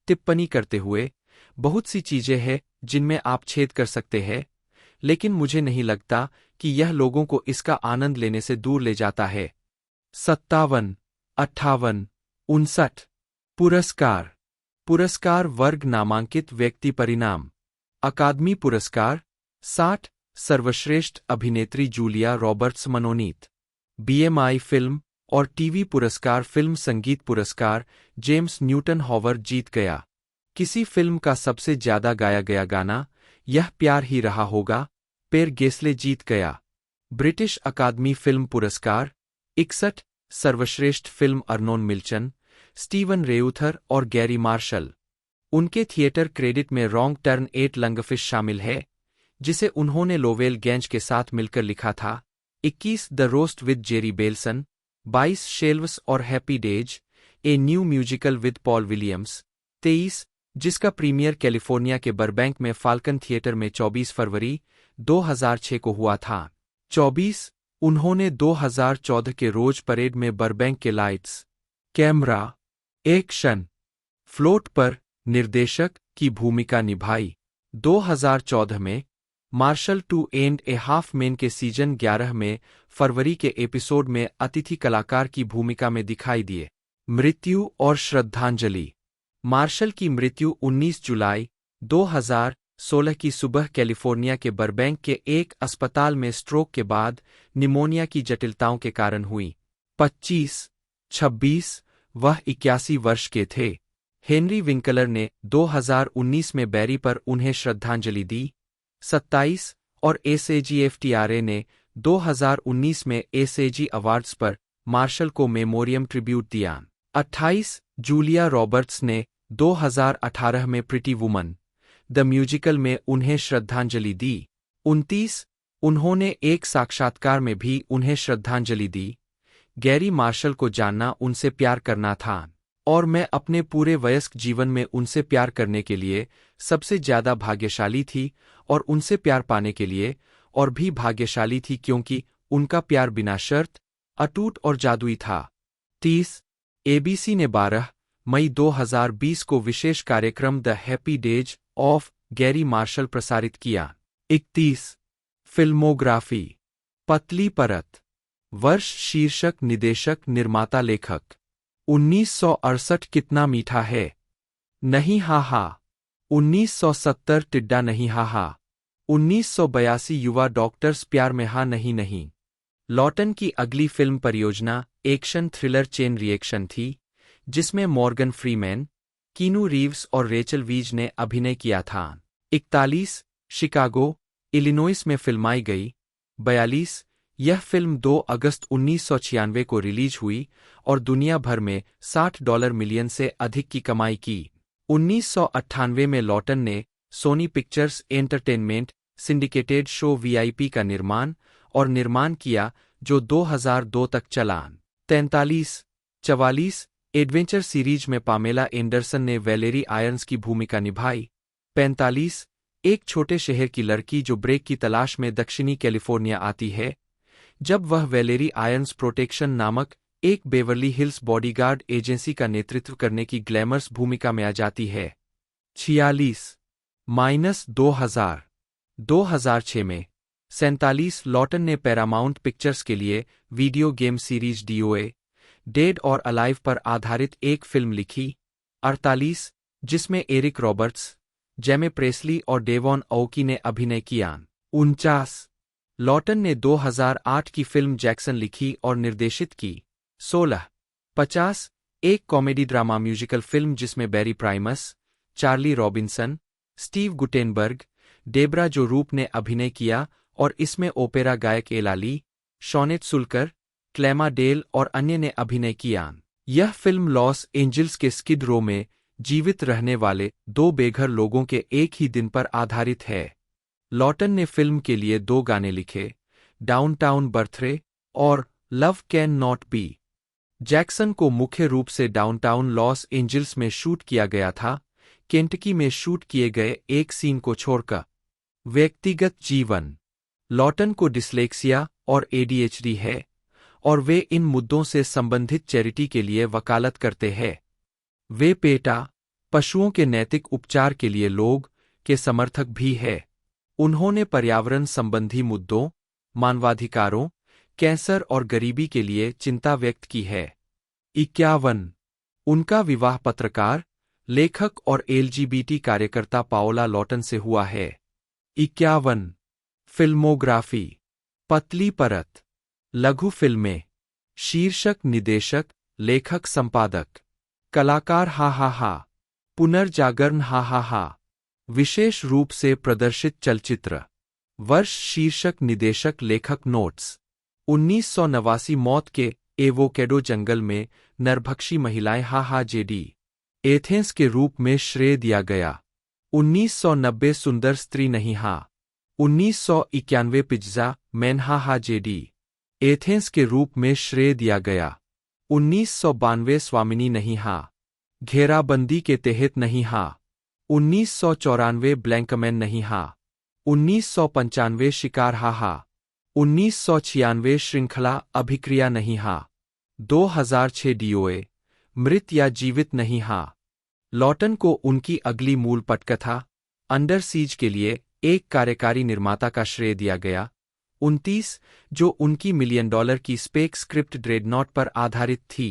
टिप्पणी करते हुए, बहुत सी चीजें हैं जिनमें आप छेद कर सकते हैं, लेकिन मुझे नहीं लगता कि यह लोगों को इसका आनंद लेने से दूर ले जाता है। 57 58 59 पुरस्कार पुरस्कार वर्ग नामांकित व्यक्ति परिणाम अकादमी पुरस्कार 60 सर्वश्रेष्ठ अभिनेत्री जूलिया रॉबर्ट्स मनोनीत। BMI फिल्म और टीवी पुरस्कार फिल्म संगीत पुरस्कार जेम्स न्यूटन हॉवर्ड जीत गया। किसी फिल्म का सबसे ज्यादा गाया गया गाना यह प्यार ही रहा होगा, पेर गेस्ले जीत गया। ब्रिटिश अकादमी फिल्म पुरस्कार 61 सर्वश्रेष्ठ फिल्म अर्नोन मिल्चन, स्टीवन रेउथर और गैरी मार्शल। उनके थिएटर क्रेडिट में रॉन्ग टर्न 8 लंगफिश शामिल है, जिसे उन्होंने लोवेल गैंज के साथ मिलकर लिखा था। 21 the roast with Jerry Belson, 22 shelves और happy days, a new musical with Paul Williams. 23 जिसका प्रीमियर कैलिफोर्निया के बरबैंक में फाल्कन थिएटर में 24 फरवरी 2006 को हुआ था। 24 उन्होंने 2014 के रोज परेड में बरबैंक के लाइट्स, कैमरा, एक्शन, फ्लोट पर निर्देशक की भूमिका निभाई। 2014 में Marshall 2 and a half men के सीजन 11 में फरवरी के एपिसोड में अतिथि कलाकार की भूमिका में दिखाई दिए। मृत्यु और श्रद्धांजलि मार्शल की मृत्यु 19 जुलाई 2016 की सुबह कैलिफोर्निया के बरबैंक के एक अस्पताल में स्ट्रोक के बाद निमोनिया की जटिलताओं के कारण हुई। 26 वह 81 वर्ष के थे। हेनरी विंकलर ने 2019 में बैरी पर उन्हें श्रद्धांजलि दी। 27 और एसएजीएफटीआरए ने 2019 में एसएजी अवार्ड्स पर मार्शल को मेमोरियम ट्रिब्यूट दिया। 28 जूलिया रॉबर्ट्स ने 2018 में प्रिटी वुमन, द म्यूजिकल में उन्हें श्रद्धांजलि दी। 29 उन्होंने एक साक्षात्कार में भी उन्हें श्रद्धांजलि दी। गैरी मार्शल को जानना उनसे प्यार करना था और मैं अपने पूरे वयस्क जीवन में उनसे प्यार करने के लिए सबसे ज्यादा भाग्यशाली थी और उनसे प्यार पाने के लिए और भी भाग्यशाली थी क्योंकि उनका प्यार बिना शर्त, अटूट और जादुई था। 30 एबीसी ने 12 मई 2020 को विशेष कार्यक्रम the Happy Days of Garry Marshall प्रसारित किया। 31 फिल्मोग्राफी पतली परत, वर्ष, शीर्षक, निदेशक, निर्माता, लेखक। 1968 कितना मीठा है, नहीं हा हा। 1970 टिड्डा नहीं हा हा। 1982 युवा डॉक्टर्स प्यार में हा नहीं नहीं। लॉटन की अगली फिल्म परियोजना एक्शन थ्रिलर चेन रिएक्शन थी, जिसमें मॉर्गन फ्रीमैन, कीनू रीव्स और रेचल वीज ने अभिनय किया था। 41 शिकागो, इलिनॉइस में फिल्माई गई। 42 यह फिल्म 2 अगस्त 1996 को रिलीज हुई और दुनिया भर में $60 मिलियन से अधिक की कमाई की। 1998 में लॉटन ने Sony Pictures Entertainment syndicated show VIP का निर्माण किया जो 2002 तक चला। 43 44 एडवेंचर सीरीज में पामेला एंडरसन ने वैलेरी आयर्न्स की भूमिका निभाई। 45 एक छोटे शहर की लड़की जो ब्रेक की तलाश में दक्षिणी कैलिफोर्निया आती है, जब वह वैलेरी आयर्न्स प्रोटेक्शन नामक एक बेवर्ली हिल्स बॉडीगार्ड एजेंसी का नेतृत्व करने की ग्लैमरस भूमिका में आ जाती है। 46 2006 में 47 लॉटन ने पैरामाउंट पिक्चर्स के लिए video game series DOA dead और अलाइव पर आधारित एक फिल्म लिखी। 48 जिसमें एरिक रॉबर्ट्स, जेमे प्रेस्ली और डेवॉन ओकी ने अभिनय किया। 49 लॉटन ने 2008 की फिल्म जैक्सन लिखी और निर्देशित की। 50 एक कॉमेडी ड्रामा म्यूजिकल फिल्म जिसमें Barry Primus, Charlie Robinson, Steve Guttenberg, Debra Jo Rupp ने अभिनय किया और इसमें ओपेरा गायक एलाली, शॉनेट सुल्कर, क्लेमा डेल और अन्य ने अभिनय किया। यह फिल्म लॉस एंजल्स के स्किड रो में जीवित रहने वाले 2 बेघर लोगों के एक ही दिन पर आधारित है। लॉटन ने फिल्म के लिए 2 गाने लिखे, डाउनटाउन बर्थडे और love can not be. Jackson को मुख्य रूप से डाउनटाउन लॉस एंजल्स में शूट किया गया था, केंटकी में शूट किए गए एक सीन को छोड़कर। व्यक्तिगत जीवन लॉटन को डिस्लेक्सिया और एडीएचडी है और वे इन मुद्दों से संबंधित चैरिटी के लिए वकालत करते हैं। वे पेटा पशुओं के नैतिक उपचार के लिए लोग के समर्थक भी है। उन्होंने पर्यावरण संबंधी मुद्दों, मानवाधिकारों, कैंसर और गरीबी के लिए चिंता व्यक्त की है। 51 उनका विवाह पत्रकार, लेखक और एलजीबीटी कार्यकर्ता पाओला लॉटन से हुआ है। 51 फिल्मोग्राफी पतली परत, लघु फिल्में, शीर्षक, निदेशक, लेखक, संपादक, कलाकार हा हा हा, पुनर्जागरण हा हा हा, विशेष रूप से प्रदर्शित चलचित्र, वर्ष, शीर्षक, निदेशक, लेखक, नोट्स। 1989 मौत के एवोकेडो जंगल में नरभक्षी महिलाएं हा हा जेडी एथेंस के रूप में श्रेय दिया गया। 1990 सुंदर स्त्री नहीं हा। 1991 पिज्जा मैन हा हा जेडी एथेंस के रूप में श्रेय दिया गया। 1992 स्वामिनी नहीं हा, घेराबंदी के तहत नहीं हा। 1994 ब्लैंकमैन नहीं हा। 1995 शिकार हा हा। 1996 श्रृंखला अभिक्रिया नहीं हा। 2006 डीओए मृत या जीवित नहीं हा। लॉटन को उनकी अगली मूल पटकथा अंडर सीज के लिए एक कार्यकारी निर्माता का श्रेय दिया गया। 29 जो उनकी $1 मिलियन की स्पेक स्क्रिप्ट ड्रेडनॉट पर आधारित थी।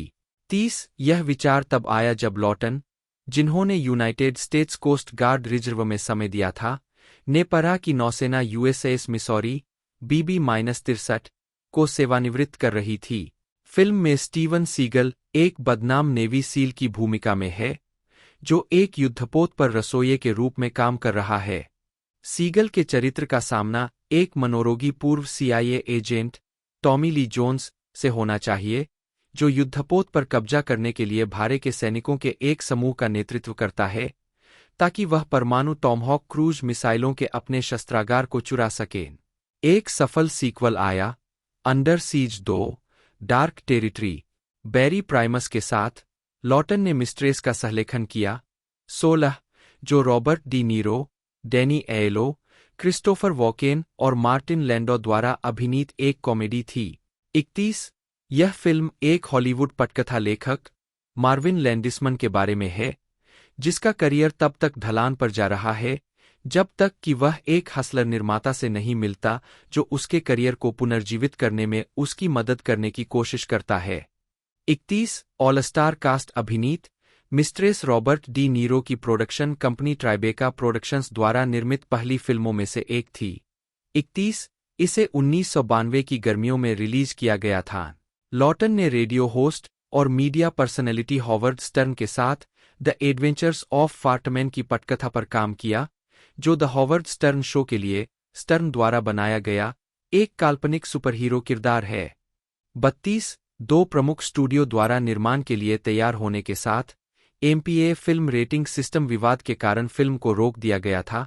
30 यह विचार तब आया जब लॉटन, जिन्होंने United States Coast Guard Reserve में समय दिया था, ने पढ़ा कि नौसेना यूएसएस मिसौरी BB-63 को सेवानिवृत्त कर रही थी। फिल्म में स्टीवन सीगल एक बदनाम नेवी सील की भूमिका में है, जो एक युद्धपोत पर रसोइये के रूप में काम कर रहा है। सीगल के चरित्र का सामना एक मनोरोगी पूर्व CIA agent Tommy Lee Jones से होना चाहिए, जो युद्धपोत पर कब्जा करने के लिए भारे के सैनिकों के एक समूह का नेतृत्व करता है। ताकि वह परमाणु टॉमहॉक क्रूज मिसाइलों के अपने शस्त्रागार को चुरा सकें। एक सफल सीक्वल आया, अंडर सीज 2, डार्क टेरिटरी। बैरी प्राइमस के साथ लॉटन ने मिस्ट्रेस का सहलेखन किया। 16, जो Robert De Niro, Danny Aiello, Christopher Walken और मार्टिन लैंडो द्वारा अभिनीत एक कॉमेडी थी। 31, यह फिल्म एक हॉलीवुड पटकथा लेखक मार्विन लैंडिसमन के बारे में है, जिसका करियर तब तक ढलान पर जा रहा है जब तक कि वह एक हसलर निर्माता से नहीं मिलता जो उसके करियर को पुनर्जीवित करने में उसकी मदद करने की कोशिश करता है। 31, ऑल स्टार कास्ट अभिनीत मिस्ट्रेस रॉबर्ट डी नीरो की प्रोडक्शन कंपनी ट्राइबेका प्रोडक्शंस द्वारा निर्मित पहली फिल्मों में से एक थी। 31, इसे 1992 की गर्मियों में रिलीज किया गया था। लॉटन ने रेडियो होस्ट और मीडिया पर्सनैलिटी हॉवर्ड स्टर्न के साथ द एडवेंचर्स ऑफ फार्टमैन की पटकथा पर काम किया, जो द हॉवर्ड स्टर्न शो के लिए स्टर्न द्वारा बनाया गया एक काल्पनिक सुपरहीरो किरदार है। 32, दो प्रमुख स्टूडियो द्वारा निर्माण के लिए तैयार होने के साथ एमपीए फिल्म रेटिंग सिस्टम विवाद के कारण फिल्म को रोक दिया गया था,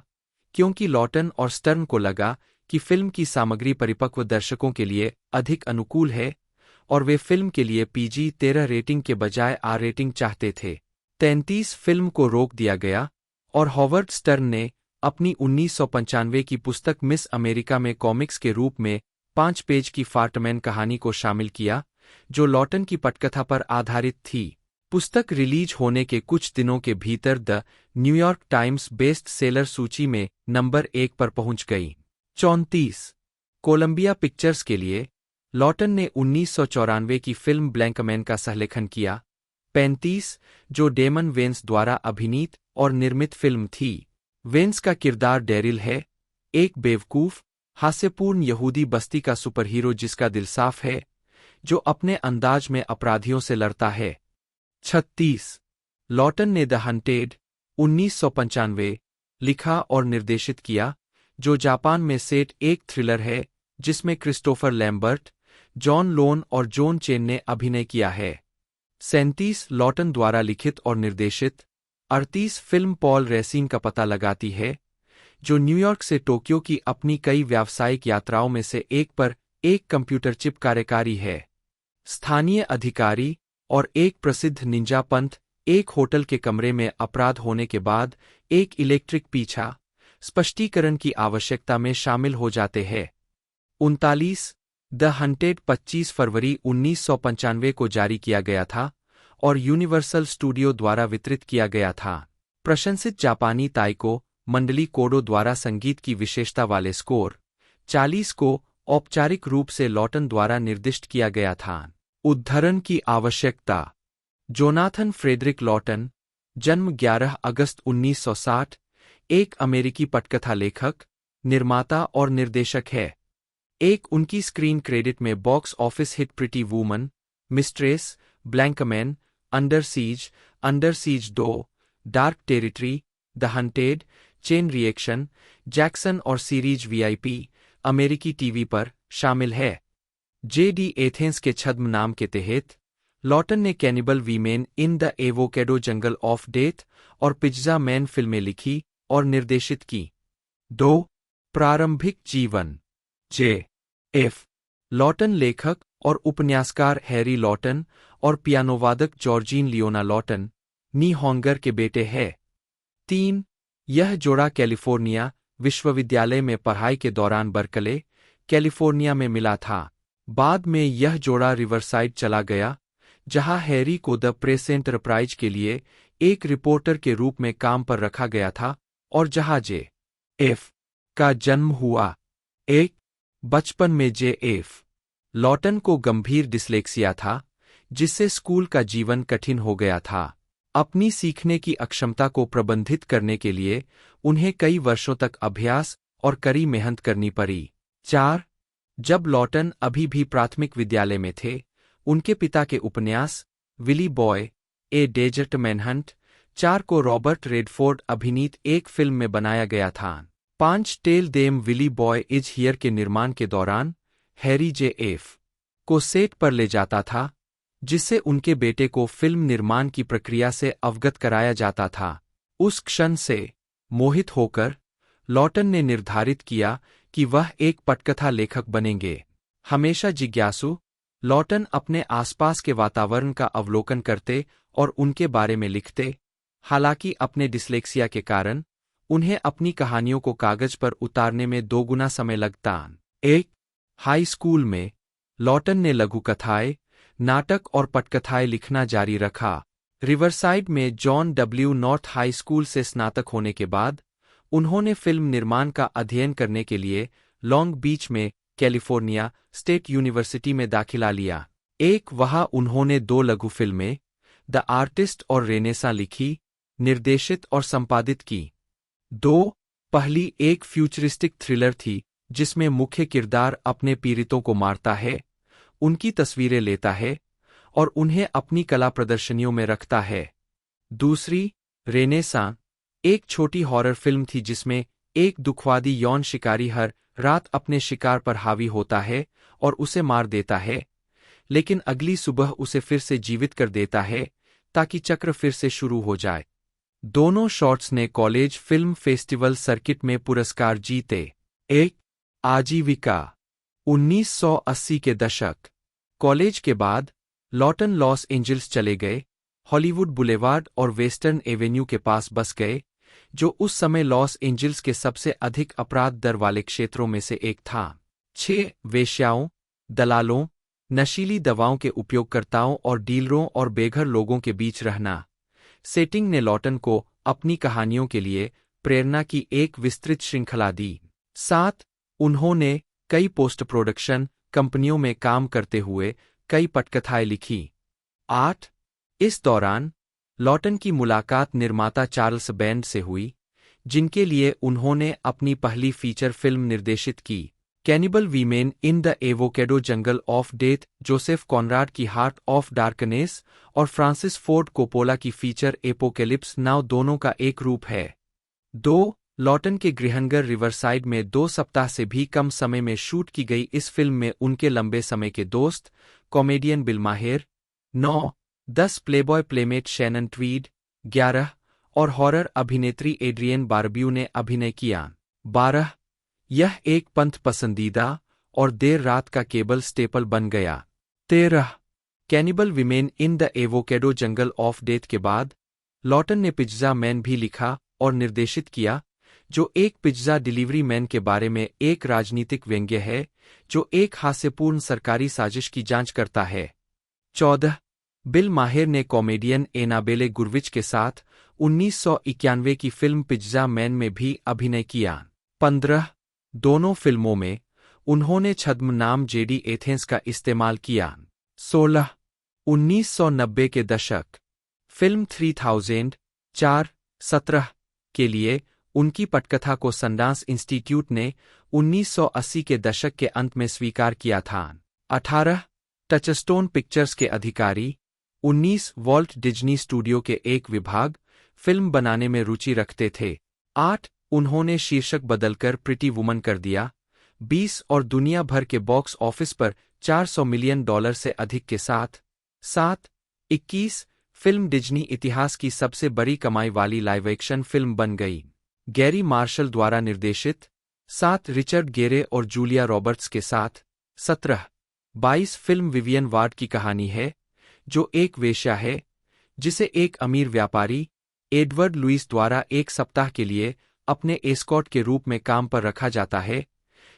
क्योंकि लॉटन और स्टर्न को लगा कि फिल्म की सामग्री परिपक्व दर्शकों के लिए अधिक अनुकूल है और वे फिल्म के लिए PG-13 रेटिंग के बजाय आर रेटिंग चाहते थे। 33, फिल्म को रोक दिया गया और हॉवर्ड स्टर्न ने अपनी 1995 की पुस्तक मिस अमेरिका में कॉमिक्स के रूप में 5 पेज की फार्टमैन कहानी को शामिल किया, जो लॉटन की पटकथा पर आधारित थी। पुस्तक रिलीज होने के कुछ दिनों के भीतर the New York times best seller सूची में नंबर 1 पर पहुंच गई। 34, कोलंबिया पिक्चर्स के लिए लॉटन ने 1994 की फिल्म ब्लैंकमैन का सहलेखन किया। 35, जो डेमन वेन्स द्वारा अभिनीत और निर्मित फिल्म थी। वेन्स का किरदार डेरिल है, एक बेवकूफ, हास्यपूर्ण यहूदी बस्ती का सुपरहीरो जिसका दिल साफ है, जो अपने अंदाज में अपराधियों से लड़ता है। 36, लॉटन ने द हंटेड 1995 लिखा और निर्देशित किया, जो जापान में सेट एक थ्रिलर है जिसमें क्रिस्टोफर लैम्बर्ट, जॉन लोन और जॉन चेन ने अभिनय किया है। 37, लॉटन द्वारा लिखित और निर्देशित 38 फिल्म पॉल रेसिन का पता लगाती है, जो न्यूयॉर्क से टोक्यो की अपनी कई व्यावसायिक यात्राओं में से एक पर एक कंप्यूटर चिप कार्यकारी है। स्थानीय अधिकारी और एक प्रसिद्ध निंजा पंथ एक होटल के कमरे में अपराध होने के बाद एक इलेक्ट्रिक पीछा स्पष्टीकरण की आवश्यकता में शामिल हो जाते हैं। 39, द हंटेड 25 फरवरी 1995 को जारी किया गया था और यूनिवर्सल स्टूडियो द्वारा वितरित किया गया था। प्रशंसित जापानी ताइको मंडली कोडो द्वारा संगीत की विशेषता वाले स्कोर 40 को औपचारिक रूप से लॉटन द्वारा निर्दिष्ट किया गया था। उद्धरण की आवश्यकता। जोनाथन फ्रेडरिक लॉटन, जन्म 11 अगस्त 1960, एक अमेरिकी पटकथा लेखक, निर्माता और निर्देशक है। एक उनकी स्क्रीन क्रेडिट में box office hit Pretty Woman, Mistress, Blankman, Under Siege 2, Dark Territory, The Hunted, Chain Reaction, Jackson और सीरीज VIP अमेरिकी टीवी पर शामिल है। JD एथेंस के छद्म नाम के तहत लॉटन ने cannibal women in the avocado jungle of death और पिज्जा मैन फिल्में लिखी और निर्देशित की। 2. प्रारंभिक जीवन। J.F. लॉटन लेखक और उपन्यासकार हैरी लॉटन और पियानोवादक जॉर्जीन लियोना लॉटन, नीहोंगर के बेटे हैं। 3. यह जोड़ा कैलिफोर्निया विश्वविद्यालय में पढ़ाई के दौरान बर्कले, कैलिफोर्निया में मिला था। बाद में यह जोड़ा रिवरसाइड चला गया, जहां हैरी को द प्रेस एंटरप्राइज के लिए एक रिपोर्टर के रूप में काम पर रखा गया था और जहां J.F. का जन्म हुआ। 1. बचपन में J.F. लॉटन को गंभीर डिस्लेक्सिया था, जिससे स्कूल का जीवन कठिन हो गया था। अपनी सीखने की अक्षमता को प्रबंधित करने के लिए उन्हें कई वर्षों तक अभ्यास और कड़ी मेहनत करनी पड़ी। 4. जब लॉटन अभी भी प्राथमिक विद्यालय में थे, उनके पिता के उपन्यास Willie Boy a Desert Manhunt 4 को रॉबर्ट रेडफोर्ड अभिनीत एक फिल्म में बनाया गया था। 5. Tell Them Willie Boy Is Here के निर्माण के दौरान हैरी J.F. को सेट पर ले जाता था, जिससे उनके बेटे को फिल्म निर्माण की प्रक्रिया से अवगत कराया जाता था। उस क्षण से मोहित होकर लॉटन ने निर्धारित किया कि वह एक पटकथा लेखक बनेंगे। हमेशा जिज्ञासु, लॉटन अपने आसपास के वातावरण का अवलोकन करते और उनके बारे में लिखते। हालांकि अपने डिस्लेक्सिया के कारण उन्हें अपनी कहानियों को कागज पर उतारने में दोगुना समय लगता। एक हाई स्कूल में लॉटन ने लघुकथाएं, नाटक और पटकथाएं लिखना जारी रखा। रिवरसाइड में John W north high school से स्नातक होने के बाद उन्होंने फिल्म निर्माण का अध्ययन करने के लिए लॉन्ग बीच में कैलिफोर्निया स्टेट यूनिवर्सिटी में दाखिला लिया। वहाँ उन्होंने 2 लघु फिल्में, द आर्टिस्ट और रेनेसा लिखी, निर्देशित और संपादित की। पहली एक फ्यूचरिस्टिक थ्रिलर थी जिसमें मुख्य किरदार अपने पीड़ितों को मारता है, उनकी तस्वीरें लेता है और उन्हें अपनी कला प्रदर्शनियों में रखता है। दूसरी, रेनेसा, एक छोटी हॉरर फिल्म थी जिसमें एक दुखवादी यौन शिकारी हर रात अपने शिकार पर हावी होता है और उसे मार देता है, लेकिन अगली सुबह उसे फिर से जीवित कर देता है ताकि चक्र फिर से शुरू हो जाए। दोनों शॉर्ट्स ने कॉलेज फिल्म फेस्टिवल सर्किट में पुरस्कार जीते। आजीविका 1980 के दशक। कॉलेज के बाद लॉटन लॉस एंजल्स चले गए, हॉलीवुड बुलेवार्ड और वेस्टर्न एवेन्यू के पास बस गए, जो उस समय लॉस एंजल्स के सबसे अधिक अपराध दर वाले क्षेत्रों में से एक था। वेश्याओं, दलालों, नशीली दवाओं के उपयोगकर्ताओं और डीलरों और बेघर लोगों के बीच रहना। सेटिंग ने लॉटन को अपनी कहानियों के लिए प्रेरणा की एक विस्तृत श्रृंखला दी। उन्होंने कई पोस्ट प्रोडक्शन कंपनियों में काम करते हुए कई पटकथाएं लिखी। इस दौरान लॉटन की मुलाकात निर्माता चार्ल्स बैंड से हुई, जिनके लिए उन्होंने अपनी पहली फीचर फिल्म निर्देशित की, cannibal women in the avocado jungle of death, Joseph Conrad की हार्ट ऑफ डार्कनेस और फ्रांसिस फोर्ड कोपोला की फीचर एपोकेलिप्स नाउ दोनों का एक रूप है। लॉटन के गृहनगर रिवरसाइड में 2 सप्ताह से भी कम समय में शूट की गई इस फिल्म में उनके लंबे समय के दोस्त, कॉमेडियन बिल माहेर, 10 प्लेबॉय प्लेमेट शैनन ट्वीड, 11 और हॉरर अभिनेत्री एड्रियन बारब्यू ने अभिनय किया। 12 यह एक पंथ पसंदीदा और देर रात का केबल स्टेपल बन गया। 13 cannibal women in the avocado jungle of death के बाद लॉटन ने पिज्जा मैन भी लिखा और निर्देशित किया, जो एक पिज्जा डिलीवरी मैन के बारे में एक राजनीतिक व्यंग्य है जो एक हास्यपूर्ण सरकारी साजिश की जांच करता है। 14 बिल माहेर ने कॉमेडियन एनाबेले गुरविच के साथ 1991 की फिल्म पिज्जा मैन में भी अभिनय किया। 15 दोनों फिल्मों में उन्होंने छद्म नाम जेडी एथेंस का इस्तेमाल किया। 16 1990 के दशक। फिल्म 3000 17 के लिए उनकी पटकथा को सनडांस इंस्टीट्यूट ने 1980 के दशक के अंत में स्वीकार किया था। 18 टचस्टोन पिक्चर्स के अधिकारी। 19 वॉल्ट डिज्नी स्टूडियो के एक विभाग फिल्म बनाने में रुचि रखते थे। 8 उन्होंने शीर्षक बदलकर प्रिटी वुमन कर दिया। 20 और दुनिया भर के बॉक्स ऑफिस पर $400 मिलियन से अधिक के साथ। 21 फिल्म डिज्नी इतिहास की सबसे बड़ी कमाई वाली लाइव एक्शन फिल्म बन गई। गैरी मार्शल द्वारा निर्देशित। रिचर्ड गेरे और जूलिया रॉबर्ट्स के साथ। 22 फिल्म विवियन वार्ड की कहानी है, जो एक वेश्या है जिसे एक अमीर व्यापारी एडवर्ड लुइस द्वारा एक सप्ताह के लिए अपने एस्कॉर्ट के रूप में काम पर रखा जाता है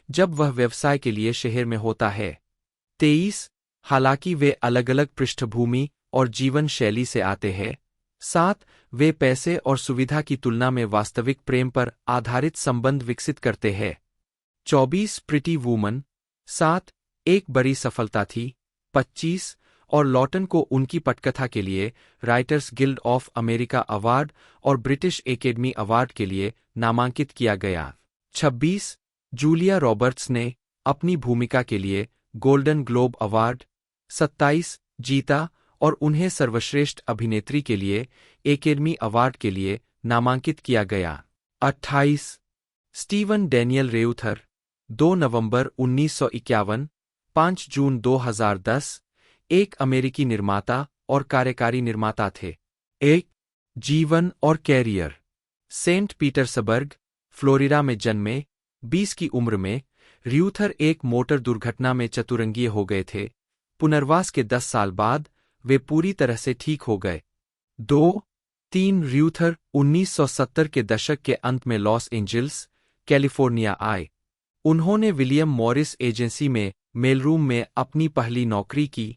जब वह व्यवसाय के लिए शहर में होता है। 23 हालांकि वे अलग-अलग पृष्ठभूमि और जीवन शैली से आते हैं। 7 वे पैसे और सुविधा की तुलना में वास्तविक प्रेम पर आधारित संबंध विकसित करते हैं। 24 प्रिटी वुमन। 7 एक बड़ी सफलता थी। 25 और लॉटन को उनकी पटकथा के लिए writers guild of America award और ब्रिटिश एकेडमी अवार्ड के लिए नामांकित किया गया। 26 जूलिया रॉबर्ट्स ने अपनी भूमिका के लिए गोल्डन ग्लोब अवार्ड। 27 जीता और उन्हें सर्वश्रेष्ठ अभिनेत्री के लिए एकेडमी अवार्ड के लिए नामांकित किया गया। 28 स्टीवन डैनियल रेउथर। 2 नवंबर 1951 5 जून 2010 एक अमेरिकी निर्माता और कार्यकारी निर्माता थे। जीवन और कैरियर। सेंट पीटर्सबर्ग, फ्लोरिडा में जन्मे। 20 की उम्र में र्यूथर एक मोटर दुर्घटना में चतुरंगिए हो गए थे। पुनर्वास के 10 साल बाद वे पूरी तरह से ठीक हो गए। 2-3 र्यूथर 1970 के दशक के अंत में लॉस एंजिल्स, कैलिफोर्निया आए। उन्होंने विलियम मॉरिस एजेंसी में मेलरूम में अपनी पहली नौकरी की।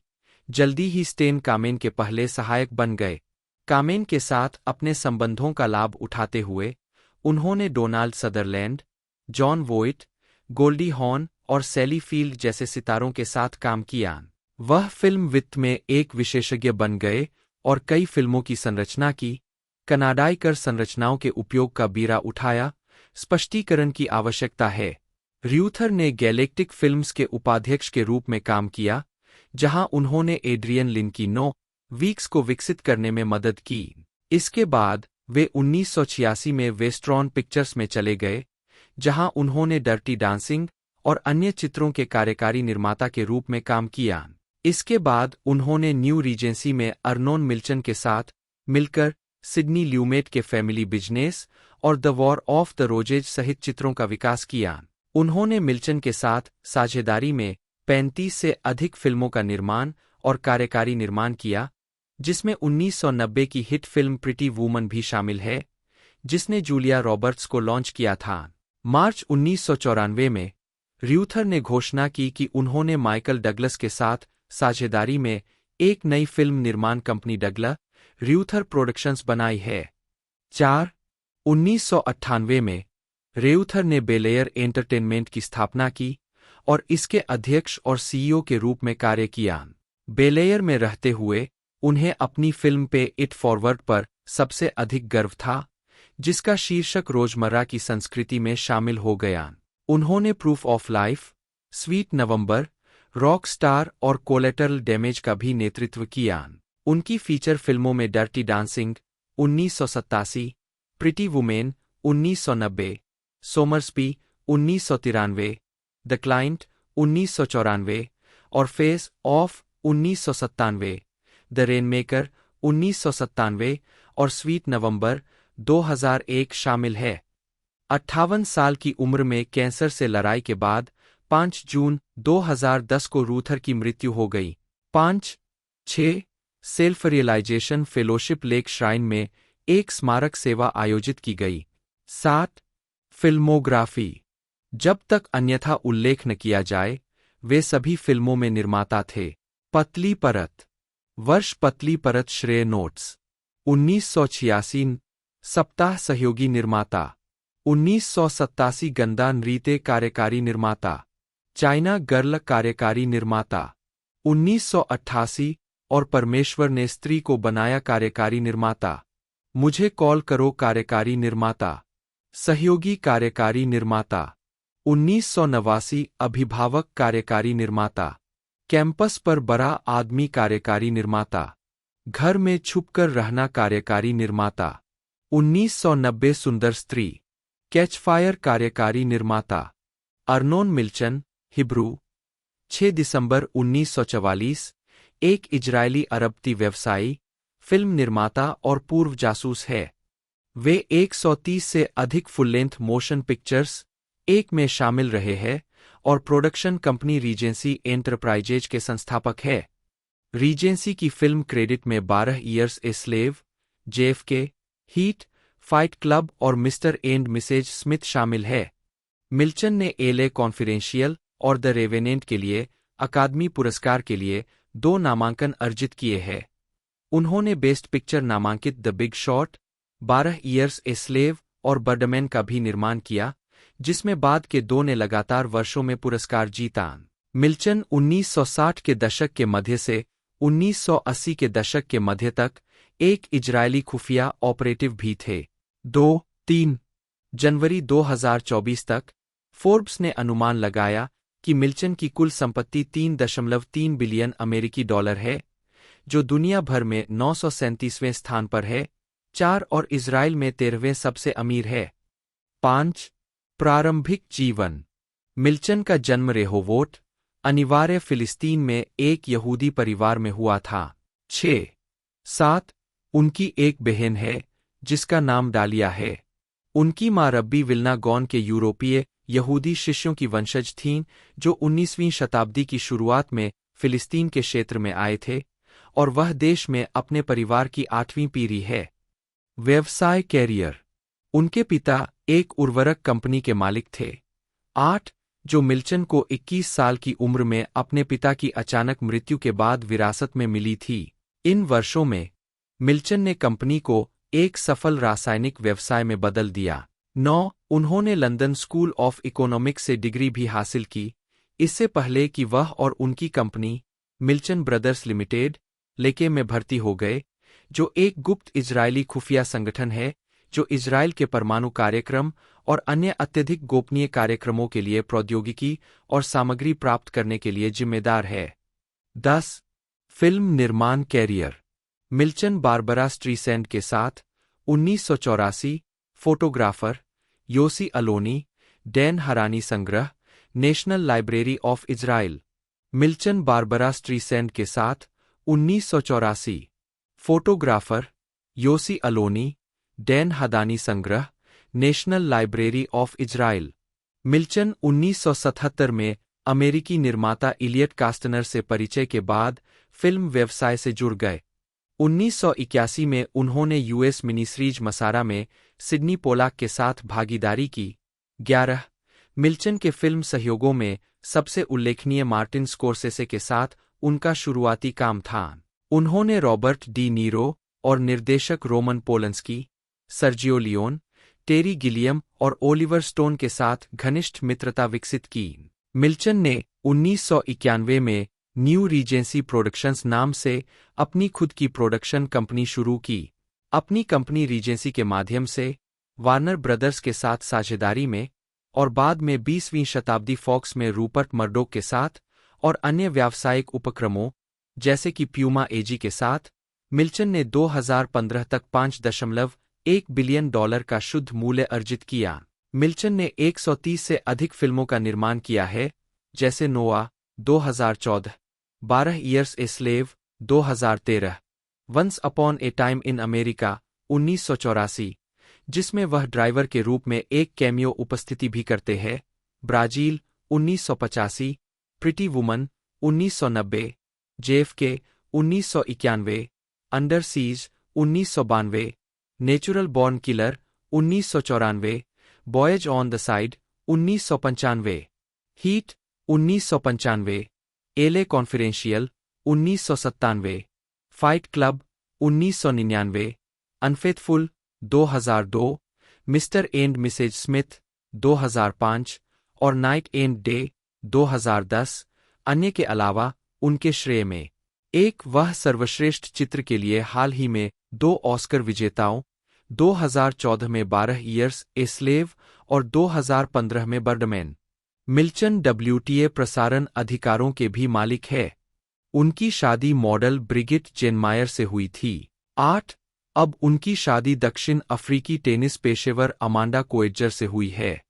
जल्दी ही स्टेन कामेन के पहले सहायक बन गए। कामेन के साथ अपने संबंधों का लाभ उठाते हुए उन्होंने Donald Sutherland, Jon Voight, Goldie Hawn और सैली फील्ड जैसे सितारों के साथ काम किया। वह फिल्म वित्त में एक विशेषज्ञ बन गए और कई फिल्मों की संरचना की। कनाडाई कर संरचनाओं के उपयोग का बीड़ा उठाया। स्पष्टीकरण की आवश्यकता है। र्यूथर ने गैलेक्टिक फिल्म्स के उपाध्यक्ष के रूप में काम किया, जहां उन्होंने एड्रियन लिन की 9 वीक्स को विकसित करने में मदद की। इसके बाद वे 1986 में वेस्ट्रॉन पिक्चर्स में चले गए, जहां उन्होंने डर्टी डांसिंग और अन्य चित्रों के कार्यकारी निर्माता के रूप में काम किया। इसके बाद उन्होंने न्यू रीजेंसी में अर्नोन मिल्चन के साथ मिलकर सिडनी ल्यूमेट के फैमिली बिजनेस और the war of the roses सहित चित्रों का विकास किया। उन्होंने मिल्चन के साथ साझेदारी में 35 से अधिक फिल्मों का निर्माण और कार्यकारी निर्माण किया, जिसमें 1990 की हिट फिल्म प्रिटी वूमन भी शामिल है, जिसने जूलिया रॉबर्ट्स को लॉन्च किया था। मार्च 1994 में र्यूथर ने घोषणा की कि उन्होंने माइकल डगलस के साथ साझेदारी में एक नई फिल्म निर्माण कंपनी डगलस र्यूथर प्रोडक्शंस बनाई है। 1998 में र्यूथर ने बेलेयर एंटरटेनमेंट की स्थापना की और इसके अध्यक्ष और सीईओ के रूप में कार्य किया। बेलेयर में रहते हुए उन्हें अपनी फिल्म पे इट फॉरवर्ड पर सबसे अधिक गर्व था, जिसका शीर्षक रोजमर्रा की संस्कृति में शामिल हो गया। उन्होंने proof of life, sweet November, rock star और कोलेटरल डैमेज का भी नेतृत्व किया। उनकी फीचर फिल्मों में dirty dancing 1987, pretty women 1990, Sommersby 1993, the client 1994 और फेस ऑफ 1997, द रेनमेकर 1997 और स्वीट नवंबर 2001 शामिल है। 58 साल की उम्र में कैंसर से लड़ाई के बाद 5 जून 2010 को र्यूथर की मृत्यु हो गई। 5-6 Self Realization Fellowship Lake Shrine में एक स्मारक सेवा आयोजित की गई। 7 फिल्मोग्राफी। जब तक अन्यथा उल्लेख न किया जाए, वे सभी फिल्मों में निर्माता थे। पतली परत। वर्ष पतली परत श्रेय नोट्स 1986, सप्ताह सहयोगी निर्माता 1987, गंदा नृत्य कार्यकारी निर्माता, चाइना गर्ल कार्यकारी निर्माता 1988 और परमेश्वर ने स्त्री को बनाया कार्यकारी निर्माता, मुझे कॉल करो कार्यकारी निर्माता, सहयोगी कार्यकारी निर्माता 1989, अभिभावक कार्यकारी निर्माता, कैंपस पर बड़ा आदमी कार्यकारी निर्माता, घर में छुपकर रहना कार्यकारी निर्माता 1990, सुंदर स्त्री, कैचफायर कार्यकारी निर्माता, अर्नोन मिल्चन, हिब्रू 6 दिसंबर 1944, एक इजरायली अरबती व्यवसायी, फिल्म निर्माता और पूर्व जासूस है। वे 130 से अधिक फुल लेंथ मोशन पिक्चर्स एक में शामिल रहे हैं और प्रोडक्शन कंपनी रीजेंसी एंटरप्राइजेज के संस्थापक है। रीजेंसी की फिल्म क्रेडिट में 12 Years a slave, JFK, heat, fight club और मिस्टर एंड मिसेज स्मिथ शामिल है। मिल्चन ने LA कॉन्फिडेंशियल और द रेवेनेंट के लिए अकादमी पुरस्कार के लिए 2 नामांकन अर्जित किए हैं। उन्होंने बेस्ट पिक्चर नामांकित the big shot, 12 Years a slave और बर्डमैन का भी निर्माण किया, जिसमें बाद के 2 ने लगातार वर्षों में पुरस्कार जीता। मिल्चन 1960 के दशक के मध्य से 1980 के दशक के मध्य तक एक इजरायली खुफिया ऑपरेटिव भी थे। 2-3 जनवरी 2024 तक फोर्ब्स ने अनुमान लगाया कि मिल्चन की कुल संपत्ति 3.3 बिलियन अमेरिकी डॉलर है, जो दुनिया भर में 937वें स्थान पर है, 4 और इजराइल में 13वें सबसे अमीर है। 5 प्रारंभिक जीवन। मिल्चन का जन्म रेहोवोट, अनिवार्य फिलिस्तीन में एक यहूदी परिवार में हुआ था। 6-7 उनकी एक बहन है, जिसका नाम डालिया है। उनकी मां रब्बी विल्ना गौन के यूरोपीय यहूदी शिष्यों की वंशज थीं जो 19वीं शताब्दी की शुरुआत में फिलिस्तीन के क्षेत्र में आए थे और वह देश में अपने परिवार की 8वीं पीढ़ी है। व्यवसाय कैरियर। उनके पिता एक उर्वरक कंपनी के मालिक थे। 8 जो मिल्चन को 21 साल की उम्र में अपने पिता की अचानक मृत्यु के बाद विरासत में मिली थी। इन वर्षों में मिल्चन ने कंपनी को एक सफल रासायनिक व्यवसाय में बदल दिया। 9 उन्होंने लंदन स्कूल ऑफ इकोनॉमिक्स से डिग्री भी हासिल की, इससे पहले कि वह और उनकी कंपनी मिल्चन ब्रदर्स लिमिटेड लेके में भर्ती हो गए, जो एक गुप्त इजरायली खुफिया संगठन है जो इजरायल के परमाणु कार्यक्रम और अन्य अत्यधिक गोपनीय कार्यक्रमों के लिए प्रौद्योगिकी और सामग्री प्राप्त करने के लिए जिम्मेदार है। 10 फिल्म निर्माण कैरियर। मिल्चन बारबरा स्ट्रीसैंड के साथ 1984, photographer, Yossi Aloni, Dan Harani संग्रह, National Library of Israel. Milchan Barbra Streisand के साथ 1984, photographer, Yossi Aloni, Dan Hadani संग्रह, National Library of Israel. Milchan 1977 में अमेरिकी निर्माता इलियट कास्टनर से परिचय के बाद फिल्म व्यवसाय से जुड़ गए। 1981 में उन्होंने यूएस मिनी सीरीज मसारा में सिडनी पोलाक के साथ भागीदारी की। 11 मिल्चन के फिल्म सहयोगों में सबसे उल्लेखनीय मार्टिन स्कोर्सेसे के साथ उनका शुरुआती काम था। उन्होंने रॉबर्ट डी नीरो और निर्देशक रोमन पोलंस्की, सर्जियो लियोन, टेरी गिलियम और ओलिवर स्टोन के साथ घनिष्ठ मित्रता विकसित की। मिल्चन ने 1991 में न्यू रीजेंसी प्रोडक्शंस नाम से अपनी खुद की प्रोडक्शन कंपनी शुरू की। अपनी कंपनी रीजेंसी के माध्यम से वार्नर ब्रदर्स के साथ साझेदारी में और बाद में 20वीं शताब्दी फॉक्स में रूपर्ट मर्डोक के साथ और अन्य व्यावसायिक उपक्रमों जैसे कि प्यूमा एजी के साथ, मिल्चन ने 2015 तक $5.1 बिलियन का शुद्ध मूल्य अर्जित किया। मिल्चन ने 130 से अधिक फिल्मों का निर्माण किया है, जैसे Noah 2014, 12 Years a Slave 2013, Once Upon a Time in America 1984, जिसमें वह ड्राइवर के रूप में एक कैमियो उपस्थिति भी करते हैं, Brazil 1985, Pretty Woman 1990, JFK 1991, Under Siege 1992, Natural Born Killer 1994, Boys on the Side 1995, Heat 1995, L A Confidential 1997, Fight Club 1999, Unfaithful 2002, Mr and Mrs Smith 2005 और नाइट एंड डे 2010। अन्य के अलावा उनके श्रेय में एक वह सर्वश्रेष्ठ चित्र के लिए हाल ही में 2 ऑस्कर विजेताओं, 2014 में 12 ईयर्स ए स्लेव और 2015 में बर्डमैन। मिल्चन WTA प्रसारण अधिकारों के भी मालिक है। उनकी शादी मॉडल ब्रिगिट जेनमायर से हुई थी। 8 अब उनकी शादी दक्षिण अफ्रीकी टेनिस पेशेवर अमांडा कोएडजर से हुई है।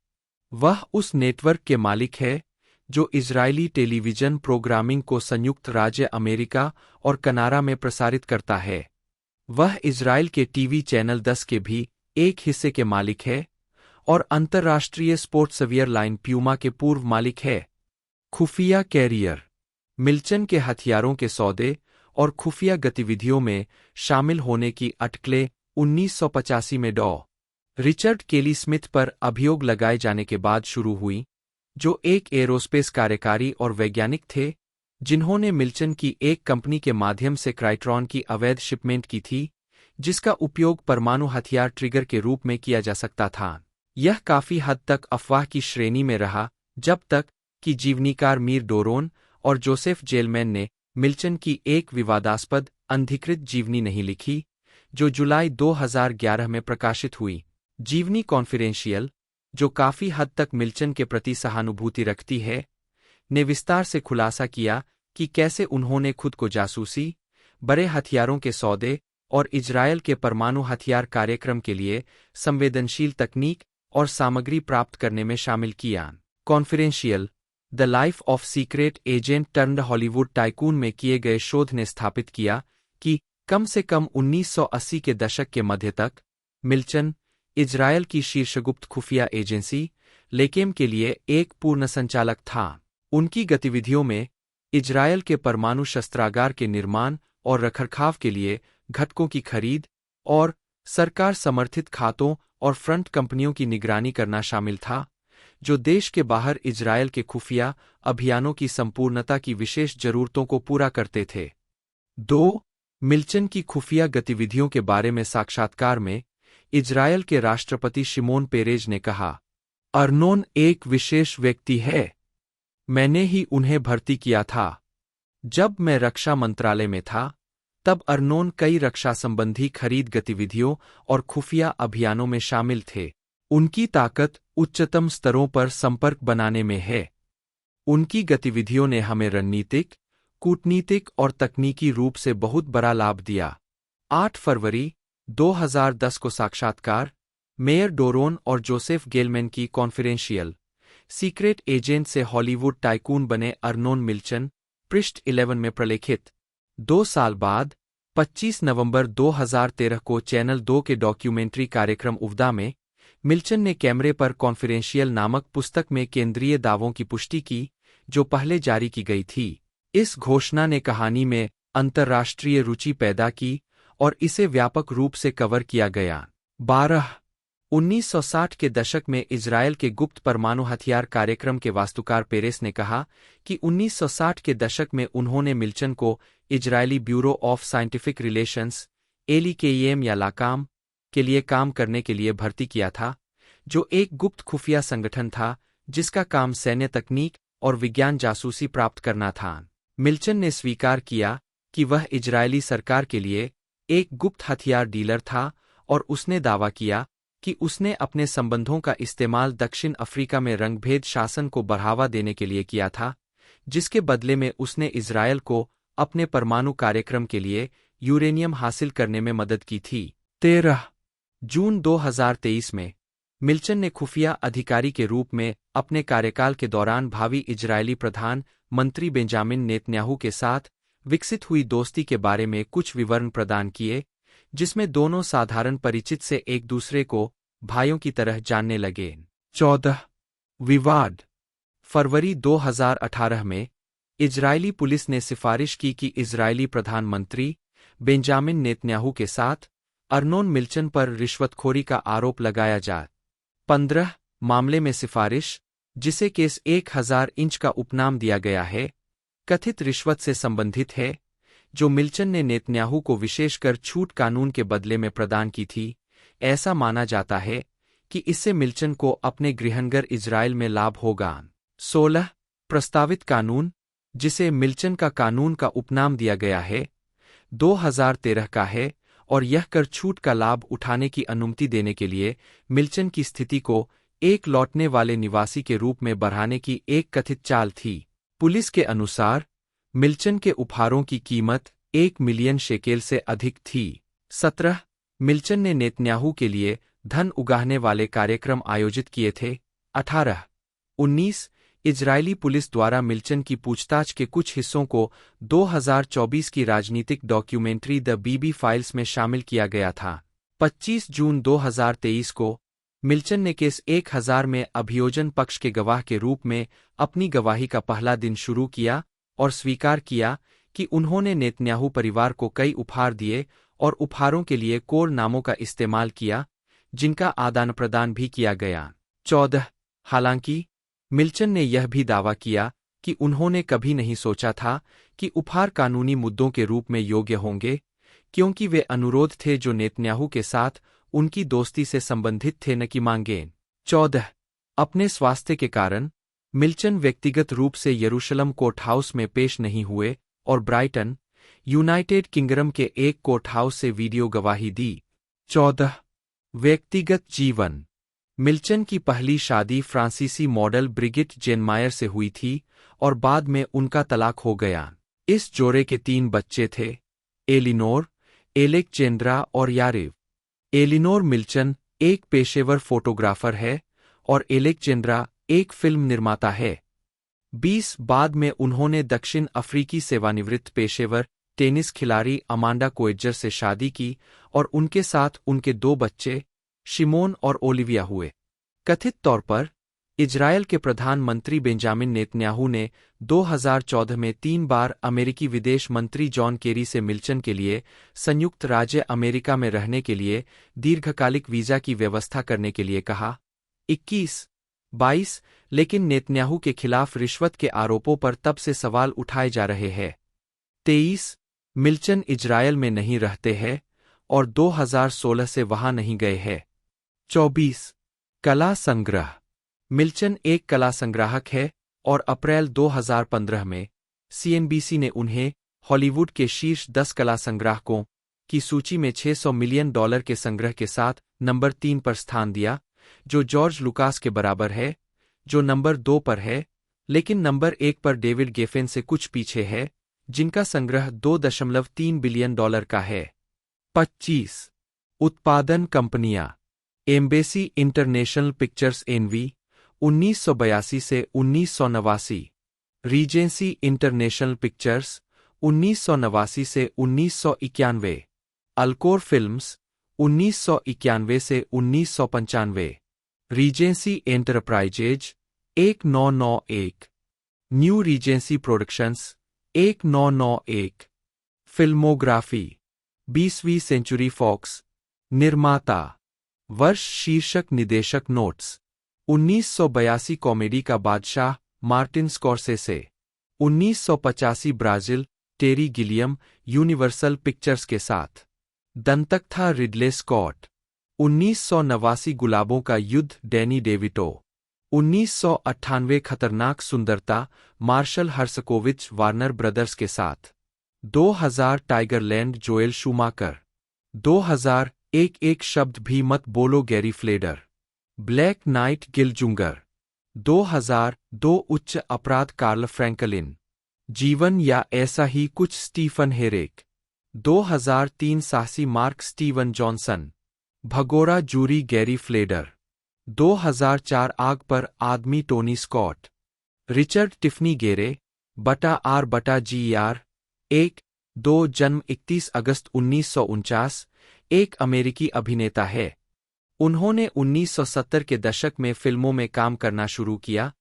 वह उस नेटवर्क के मालिक है जो इजरायली टेलीविजन प्रोग्रामिंग को संयुक्त राज्य अमेरिका और कनाडा में प्रसारित करता है। वह इजरायल के टीवी चैनल 10 के भी एक हिस्से के मालिक है और अंतर्राष्ट्रीय स्पोर्ट्सवियर लाइन प्यूमा के पूर्व मालिक है। खुफिया कैरियर। मिल्चन के हथियारों के सौदे और खुफिया गतिविधियों में शामिल होने की अटकलें 1985 में डॉ. रिचर्ड केली स्मिथ पर अभियोग लगाए जाने के बाद शुरू हुई, जो एक एरोस्पेस कार्यकारी और वैज्ञानिक थे जिन्होंने मिल्चन की एक कंपनी के माध्यम से क्राइट्रॉन की अवैध शिपमेंट की थी, जिसका उपयोग परमाणु हथियार ट्रिगर के रूप में किया जा सकता था। यह काफी हद तक अफवाह की श्रेणी में रहा जब तक कि जीवनीकार मीर डोरोन और जोसेफ जेलमैन ने मिल्चन की एक विवादास्पद अनधिकृत जीवनी नहीं लिखी, जो जुलाई 2011 में प्रकाशित हुई। जीवनी कॉन्फिडेंशियल, जो काफी हद तक मिल्चन के प्रति सहानुभूति रखती है, ने विस्तार से खुलासा किया कि कैसे उन्होंने खुद को जासूसी, बड़े हथियारों के सौदे और इजरायल के परमाणु हथियार कार्यक्रम के लिए संवेदनशील तकनीक और सामग्री प्राप्त करने में शामिल किया। Confidential, the life of secret agent turned Hollywood tycoon में किए गए शोध ने स्थापित किया कि कम से कम 1980 के दशक के मध्य तक मिल्चन इजरायल की शीर्षगुप्त खुफिया एजेंसी लेकेम के लिए एक पूर्ण संचालक था। उनकी गतिविधियों में इजरायल के परमाणु शस्त्रागार के निर्माण और रखरखाव के लिए घटकों की खरीद और सरकार समर्थित खातों और फ्रंट कंपनियों की निगरानी करना शामिल था, जो देश के बाहर इजरायल के खुफिया अभियानों की संपूर्णता की विशेष जरूरतों को पूरा करते थे। 2. मिल्चन की खुफिया गतिविधियों के बारे में साक्षात्कार में इजरायल के राष्ट्रपति शिमोन पेरेज ने कहा, अर्नोन एक विशेष व्यक्ति है। मैंने ही उन्हें भर्ती किया था। जब मैं रक्षा मंत्रालय में था, तब अर्नोन कई रक्षा संबंधी खरीद गतिविधियों और खुफिया अभियानों में शामिल थे। उनकी ताकत उच्चतम स्तरों पर संपर्क बनाने में है। उनकी गतिविधियों ने हमें रणनीतिक, कूटनीतिक और तकनीकी रूप से बहुत बड़ा लाभ दिया। 8 फरवरी 2010 को साक्षात्कार मेयर डोरोन और जोसेफ गेलमैन की कॉन्फिडेंशियल सीक्रेट एजेंट से हॉलीवुड टाइकून बने अर्नोन मिल्चन, पृष्ठ 11 में प्रलेखित। 2 साल बाद 25 नवंबर 2013 को चैनल 2 के डॉक्यूमेंट्री कार्यक्रम उफ्दा में मिल्चन ने कैमरे पर कॉन्फिडेंशियल नामक पुस्तक में केंद्रीय दावों की पुष्टि की, जो पहले जारी की गई थी। इस घोषणा ने कहानी में अंतर्राष्ट्रीय रुचि पैदा की और इसे व्यापक रूप से कवर किया गया। 1960 के दशक में इजरायल के गुप्त परमाणु हथियार कार्यक्रम के वास्तुकार पेरेस ने कहा कि 1960 के दशक में उन्होंने मिल्चन को Israeli Bureau of Scientific Relations (LEKEM या लाकाम) के लिए काम करने के लिए भर्ती किया था, जो एक गुप्त खुफिया संगठन था जिसका काम सैन्य तकनीक और विज्ञान जासूसी प्राप्त करना था। मिल्चन ने स्वीकार किया कि वह इजरायली सरकार के लिए एक गुप्त हथियार डीलर था और उसने दावा किया कि उसने अपने संबंधों का इस्तेमाल दक्षिण अफ्रीका में रंगभेद शासन को बढ़ावा देने के लिए किया था, जिसके बदले में उसने इजरायल को अपने परमाणु कार्यक्रम के लिए यूरेनियम हासिल करने में मदद की थी। 13 जून 2023 में मिल्चन ने खुफिया अधिकारी के रूप में अपने कार्यकाल के दौरान भावी इजरायली प्रधान मंत्री बेंजामिन नेतन्याहू के साथ विकसित हुई दोस्ती के बारे में कुछ विवरण प्रदान किए, जिसमें दोनों साधारण परिचित से एक दूसरे को भाइयों की तरह जानने लगे। 14 विवाद फरवरी 2018 में इजरायली पुलिस ने सिफारिश की कि इजरायली प्रधानमंत्री बेंजामिन नेतन्याहू के साथ अर्नोन मिल्चन पर रिश्वतखोरी का आरोप लगाया जाए। 15 मामले में सिफारिश, जिसे केस 1000 इंच का उपनाम दिया गया है, कथित रिश्वत से संबंधित है, जो मिल्चन ने नेतन्याहू को विशेषकर छूट कानून के बदले में प्रदान की थी। ऐसा माना जाता है कि इससे मिल्चन को अपने गृहनगर इजरायल में लाभ होगा। 16 प्रस्तावित कानून, जिसे मिल्चन का कानून का उपनाम दिया गया है, 2013 का है और यह कर छूट का लाभ उठाने की अनुमति देने के लिए मिल्चन की स्थिति को एक लौटने वाले निवासी के रूप में बढ़ाने की एक कथित चाल थी। पुलिस के अनुसार मिल्चन के उपहारों की कीमत 1 मिलियन शेकेल से अधिक थी। 17 मिल्चन ने नेतन्याहू के लिए धन उगाहने वाले कार्यक्रम आयोजित किए थे। 18 19 इजरायली पुलिस द्वारा मिल्चन की पूछताछ के कुछ हिस्सों को 2024 की राजनीतिक डॉक्यूमेंट्री द बीबी फाइल्स में शामिल किया गया था। 25 जून 2023 को मिल्चन ने केस 1000 में अभियोजन पक्ष के गवाह के रूप में अपनी गवाही का पहला दिन शुरू किया और स्वीकार किया कि उन्होंने नेतन्याहू परिवार को कई उपहार दिए और उपहारों के लिए कोड नामों का इस्तेमाल किया, जिनका आदान प्रदान भी किया गया। 14 हालांकि मिल्चन ने यह भी दावा किया कि उन्होंने कभी नहीं सोचा था कि उपहार कानूनी मुद्दों के रूप में योग्य होंगे, क्योंकि वे अनुरोध थे जो नेतन्याहू के साथ उनकी दोस्ती से संबंधित थे, न कि मांगें। 14 अपने स्वास्थ्य के कारण मिल्चन व्यक्तिगत रूप से यरूशलम कोर्ट हाउस में पेश नहीं हुए और ब्राइटन, यूनाइटेड किंगडम के एक कोर्ट हाउस से वीडियो गवाही दी। 14 व्यक्तिगत जीवन मिल्चन की पहली शादी फ्रांसीसी मॉडल ब्रिगिट जेनमायर से हुई थी और बाद में उनका तलाक हो गया। इस जोड़े के 3 बच्चे थे, एलिनोर, एलेक्जेंड्रा और यारिव। एलिनोर मिल्चन एक पेशेवर फोटोग्राफर है और एलेक्जेंड्रा एक फिल्म निर्माता है। 20 बाद में उन्होंने दक्षिण अफ्रीकी सेवानिवृत्त पेशेवर टेनिस खिलाड़ी अमांडा कोएजर से शादी की और उनके साथ उनके 2 बच्चे, शिमोन और ओलिविया हुए। कथित तौर पर इजरायल के प्रधानमंत्री बेंजामिन नेतन्याहू ने 2014 में 3 बार अमेरिकी विदेश मंत्री जॉन केरी से मिल्चन के लिए संयुक्त राज्य अमेरिका में रहने के लिए दीर्घकालिक वीजा की व्यवस्था करने के लिए कहा। 21-22 लेकिन नेतन्याहू के खिलाफ रिश्वत के आरोपों पर तब से सवाल उठाए जा रहे हैं। 23 मिल्चन इजरायल में नहीं रहते हैं और 2016 से वहां नहीं गए हैं। 24 कला संग्रह। मिल्चन एक कला संग्राहक है और अप्रैल 2015 में सीएनबीसी ने उन्हें हॉलीवुड के शीर्ष 10 कला संग्राहकों की सूची में $600 मिलियन के संग्रह के साथ नंबर 3 पर स्थान दिया, जो जॉर्ज लुकास के बराबर है, जो नंबर 2 पर है, लेकिन नंबर 1 पर डेविड गेफेन से कुछ पीछे है, जिनका संग्रह $2.3 बिलियन का है। 25 उत्पादन कंपनियां। एम्बेसी इंटरनेशनल पिक्चर्स एनवी 1982 से 1989, रीजेंसी इंटरनेशनल पिक्चर्स 1989 से 1991, अल्कोर फिल्म्स 1991 से 1995, Regency Enterprises 1991, New Regency Productions 1991। Filmography 20वीं सेंचुरी फॉक्स। निर्माता वर्ष शीर्षक निदेशक नोट्स 1982 कॉमेडी का बादशाह Martin Scorsese. 1985 Brazil Terry Gilliam Universal Pictures के साथ। दंतक था रिडले स्कॉट। 1989 गुलाबों का युद्ध डैनी डेविटो। 1998 खतरनाक सुंदरता मार्शल हर्सकोविच वार्नर ब्रदर्स के साथ। 2000 टाइगरलैंड जोएल शूमाकर। 2001 एक शब्द भी मत बोलो Gary Fleder. Black Knight Gil Junger. 2002 उच्च अपराध कार्ल फ्रैंकलिन। जीवन या ऐसा ही कुछ स्टीफन हेरेक। 2003 साहसी mark Steven Johnson. Bhagora jury Gary फ्लेडर। 2004 आग पर आदमी Tony Scott. Richard Tiffany गेरे /R/GER 1-2 जन्म 31 अगस्त 1949, एक अमेरिकी अभिनेता है। उन्होंने 1970 के दशक में फिल्मों में काम करना शुरू किया।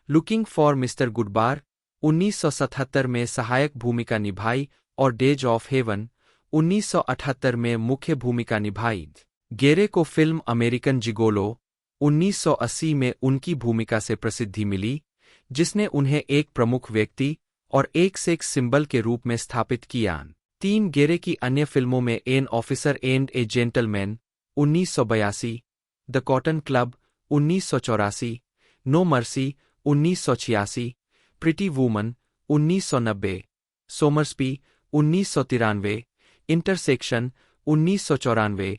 लुकिंग फॉर मिस्टर गुडबार 1977 में सहायक भूमिका निभाई और डेज ऑफ हेवन 1978 में मुख्य भूमिका निभाई। गेरे को फिल्म अमेरिकन जिगोलो 1980 में उनकी भूमिका से प्रसिद्धि मिली, जिसने उन्हें एक प्रमुख व्यक्ति और एक सेक्स सिंबल के रूप में स्थापित किया। 3 गेरे की अन्य फिल्मों में An officer and a gentleman 1982, The Cotton Club 1984, No Mercy 1986, Pretty Woman 1990, Sommersby 1993, Intersection 1994,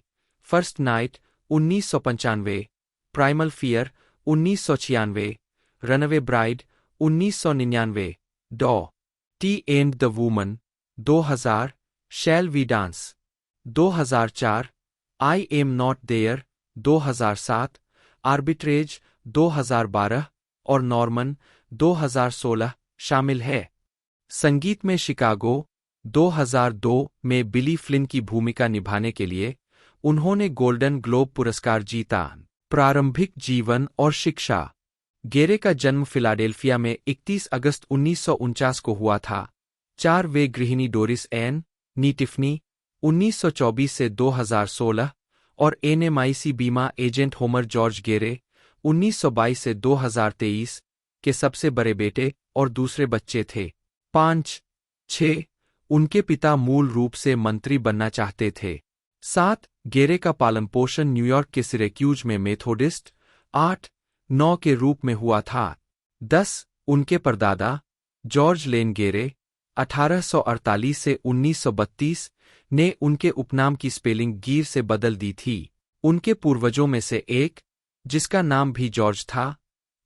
First Knight 1995, Primal Fear 1996, Runaway Bride 1999, Dr T and the Women 2000, Shall We Dance 2004, I am not there 2007, Arbitrage 2012 और Norman 2016 शामिल है। संगीत में Chicago 2002 में बिली Flint की भूमिका निभाने के लिए उन्होंने गोल्डन ग्लोब पुरस्कार जीता। प्रारंभिक जीवन और शिक्षा। गेरे का जन्म फिलाडेल्फिया में 31 अगस्त 1949 को हुआ था। 4 वे गृहिणी डोरिस एन नी टिफनी 1924 से 2016 और एनएमआईसी बीमा एजेंट होमर जॉर्ज गेरे 1922 से 2023 के सबसे बड़े बेटे और दूसरे बच्चे थे। 5-6 उनके पिता मूल रूप से मंत्री बनना चाहते थे। 7 गेरे का पालन पोषण न्यूयॉर्क के सिरेक्यूज में मेथोडिस्ट 8-9 के रूप में हुआ था। 10 उनके परदादा जॉर्ज लेन गेरे 1848 से 1932 ने उनके उपनाम की स्पेलिंग गीर से बदल दी थी। उनके पूर्वजों में से एक, जिसका नाम भी जॉर्ज था,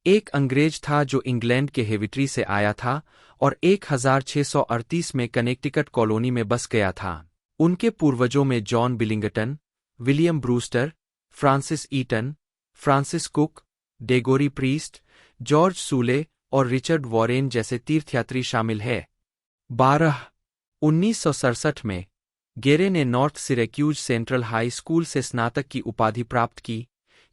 एक अंग्रेज था जो इंग्लैंड के हेविट्री से आया था और 1638 में कनेक्टिकट कॉलोनी में बस गया था। उनके पूर्वजों में John Billington, William Brewster, Francis Eaton, Francis Cooke, Degory Priest, George Soule और रिचर्ड वॉरेन जैसे तीर्थयात्री शामिल है। 12 1967 में गेरे ने नॉर्थ सिरेक्यूज सेंट्रल हाई स्कूल से स्नातक की उपाधि प्राप्त की,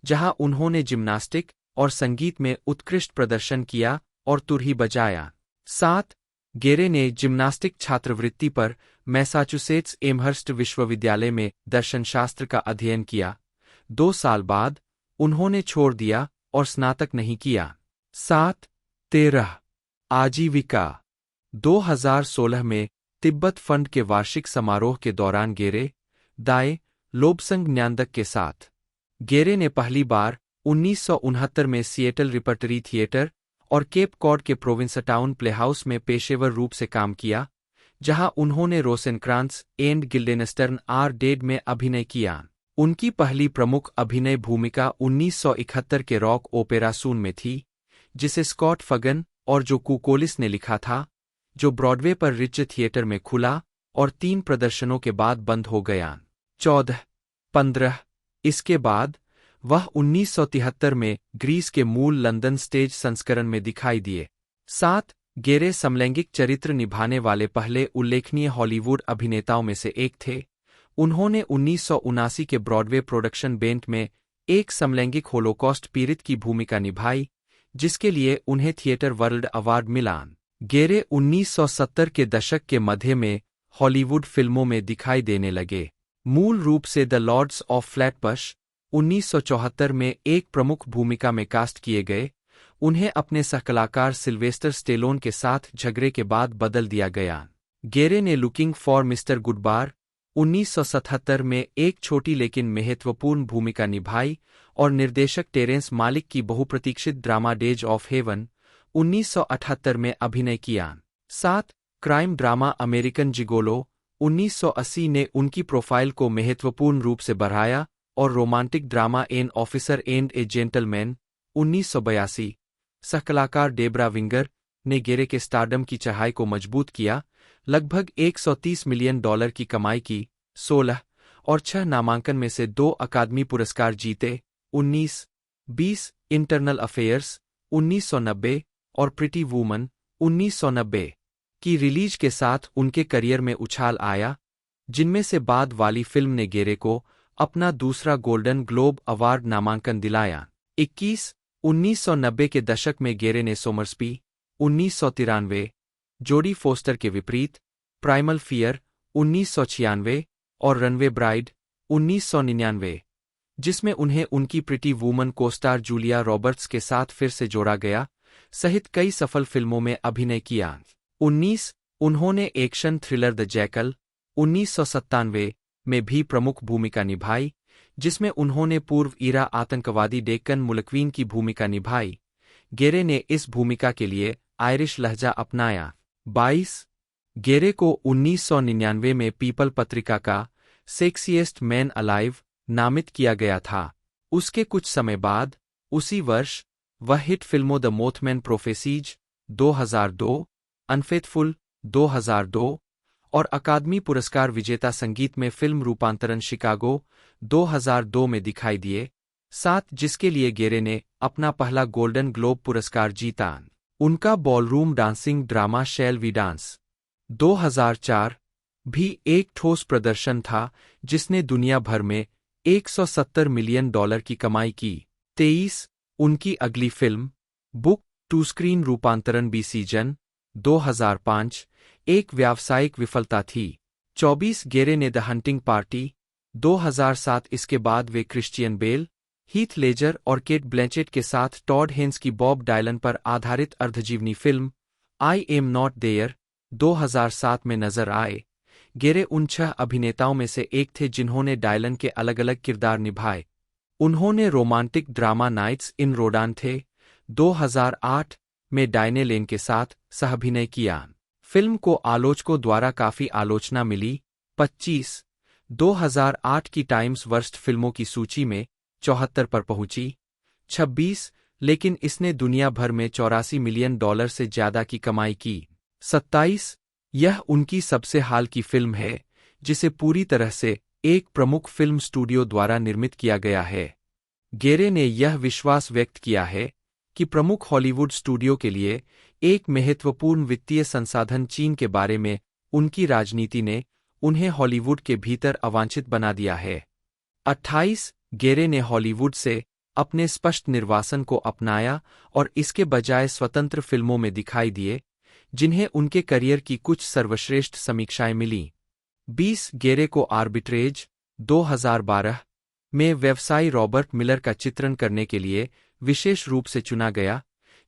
जहां उन्होंने जिम्नास्टिक और संगीत में उत्कृष्ट प्रदर्शन किया और तुरही बजाया। 7. गेरे ने जिम्नास्टिक छात्रवृत्ति पर मैसाचुसेट्स एमहर्स्ट विश्वविद्यालय में दर्शनशास्त्र का अध्ययन किया। 2 साल बाद उन्होंने छोड़ दिया और स्नातक नहीं किया। 7. 13. आजीविका 2016 में तिब्बत फंड के वार्षिक समारोह के दौरान गेरे दाए लोबसंग न्यांदक के साथ गेरे ने पहली बार 1969 में सिएटल रिपर्टरी थिएटर और केप कॉड के प्रोविंसटाउन प्लेहाउस में पेशेवर रूप से काम किया, जहां उन्होंने रोसेनक्रांत्स एंड गिल्डेनस्टर्न आर डेड में अभिनय किया। उनकी पहली प्रमुख अभिनय भूमिका 1971 के रॉक ओपेरा सून में थी, जिसे स्कॉट फगन और जो कुकोलिस ने लिखा था, जो ब्रॉडवे पर रिच थिएटर में खुला और 3 प्रदर्शनों के बाद बंद हो गया। 14. 15. इसके बाद वह 1973 में ग्रीस के मूल लंदन स्टेज संस्करण में दिखाई दिए। 7. गेरे समलैंगिक चरित्र निभाने वाले पहले उल्लेखनीय हॉलीवुड अभिनेताओं में से एक थे। उन्होंने 1979 के ब्रॉडवे प्रोडक्शन बेंट में एक समलैंगिक होलोकॉस्ट पीड़ित की भूमिका निभाई, जिसके लिए उन्हें थिएटर वर्ल्ड अवार्ड मिला। गेरे 1970 के दशक के मध्य में हॉलीवुड फिल्मों में दिखाई देने लगे, मूल रूप से द लॉर्ड्स ऑफ फ्लैटबश 1974 में एक प्रमुख भूमिका में कास्ट किए गए। उन्हें अपने सहकलाकार सिल्वेस्टर स्टेलोन के साथ झगड़े के बाद बदल दिया गया। गेरे ने लुकिंग फॉर मिस्टर गुडबार 1977 में एक छोटी लेकिन महत्वपूर्ण भूमिका निभाई और निर्देशक टेरेंस मालिक की बहुप्रतीक्षित ड्रामा डेज ऑफ हेवन 1978 में अभिनय किया। 7. क्राइम ड्रामा अमेरिकन जिगोलो 1980 ने उनकी प्रोफाइल को महत्वपूर्ण रूप से बढ़ाया और romantic drama an officer and a gentleman 1982 सहकलाकार डेब्रा विंगर ने गेरे के स्टारडम की चढ़ाई को मजबूत किया, लगभग $130 मिलियन की कमाई की, 16 और 6 नामांकन में से 2 अकादमी पुरस्कार जीते, 19, 20 इंटरनल अफेयर्स 1990 और प्रिटी वूमन 1990 की रिलीज के साथ उनके करियर में उछाल आया, जिनमें से बाद वाली फिल्म ने गेरे को अपना दूसरा गोल्डन ग्लोब अवार्ड नामांकन दिलाया। 21 1990 के दशक में गेरे ने सोमर्सबी 1993, जोडी फोस्टर के विपरीत प्राइमल फियर 1996 और रनवे ब्राइड 1999, जिसमें उन्हें उनकी pretty woman co-star Julia Roberts के साथ फिर से जोड़ा गया, सहित कई सफल फिल्मों में अभिनय किया। 19 उन्होंने एक्शन थ्रिलर द जैकल 1997 में भी प्रमुख भूमिका निभाई, जिसमें उन्होंने पूर्व ईरा आतंकवादी डेक्कन मुलक्वीन की भूमिका निभाई। गेरे ने इस भूमिका के लिए आयरिश लहजा अपनाया। 22 गेरे को 1999 में पीपल पत्रिका का सेक्सिएस्ट मैन अलाइव नामित किया गया था। उसके कुछ समय बाद उसी वर्ष वह हिट फिल्मों द मोथमैन प्रोफेसीज 2002, अनफेथफुल 2002 और अकादमी पुरस्कार विजेता संगीत में फिल्म रूपांतरण शिकागो 2002 में दिखाई दिए, 7 जिसके लिए गेरे ने अपना पहला गोल्डन ग्लोब पुरस्कार जीता। उनका ballroom dancing drama Shall We Dance 2004 भी एक ठोस प्रदर्शन था, जिसने दुनिया भर में $170 मिलियन की कमाई की। 23 उनकी अगली फिल्म बुक टू स्क्रीन रूपांतरण बी सीजन 2005 एक व्यावसायिक विफलता थी। 24 गेरे ने द हंटिंग पार्टी 2007 इसके बाद वे क्रिश्चियन बेल, हीथ लेजर और केट ब्लैंचेट के साथ टॉड हेन्स की बॉब डायलन पर आधारित अर्धजीवनी film I am not there 2007 में नजर आए। गेरे उन 6 अभिनेताओं में से एक थे जिन्होंने डायलन के अलग अलग किरदार निभाए। उन्होंने रोमांटिक ड्रामा नाइट्स इन रोडान थे 2008 में डायने लेन के साथ सहअभिनय किया। फिल्म को आलोचकों द्वारा काफी आलोचना मिली। 25 2008 की टाइम्स वर्स्ट फिल्मों की सूची में 74 पर पहुंची। 26 लेकिन इसने दुनिया भर में $84 मिलियन से ज्यादा की कमाई की। 27 यह उनकी सबसे हाल की फिल्म है जिसे पूरी तरह से एक प्रमुख फिल्म स्टूडियो द्वारा निर्मित किया गया है। गेरे ने यह विश्वास व्यक्त किया है कि प्रमुख हॉलीवुड स्टूडियो के लिए एक महत्वपूर्ण वित्तीय संसाधन चीन के बारे में उनकी राजनीति ने उन्हें हॉलीवुड के भीतर अवांछित बना दिया है। 28 गेरे ने हॉलीवुड से अपने स्पष्ट निर्वासन को अपनाया और इसके बजाय स्वतंत्र फिल्मों में दिखाई दिए, जिन्हें उनके करियर की कुछ सर्वश्रेष्ठ समीक्षाएं मिलीं। 20 गेरे को आर्बिट्रेज 2012 में व्यवसायी रॉबर्ट मिलर का चित्रण करने के लिए विशेष रूप से चुना गया,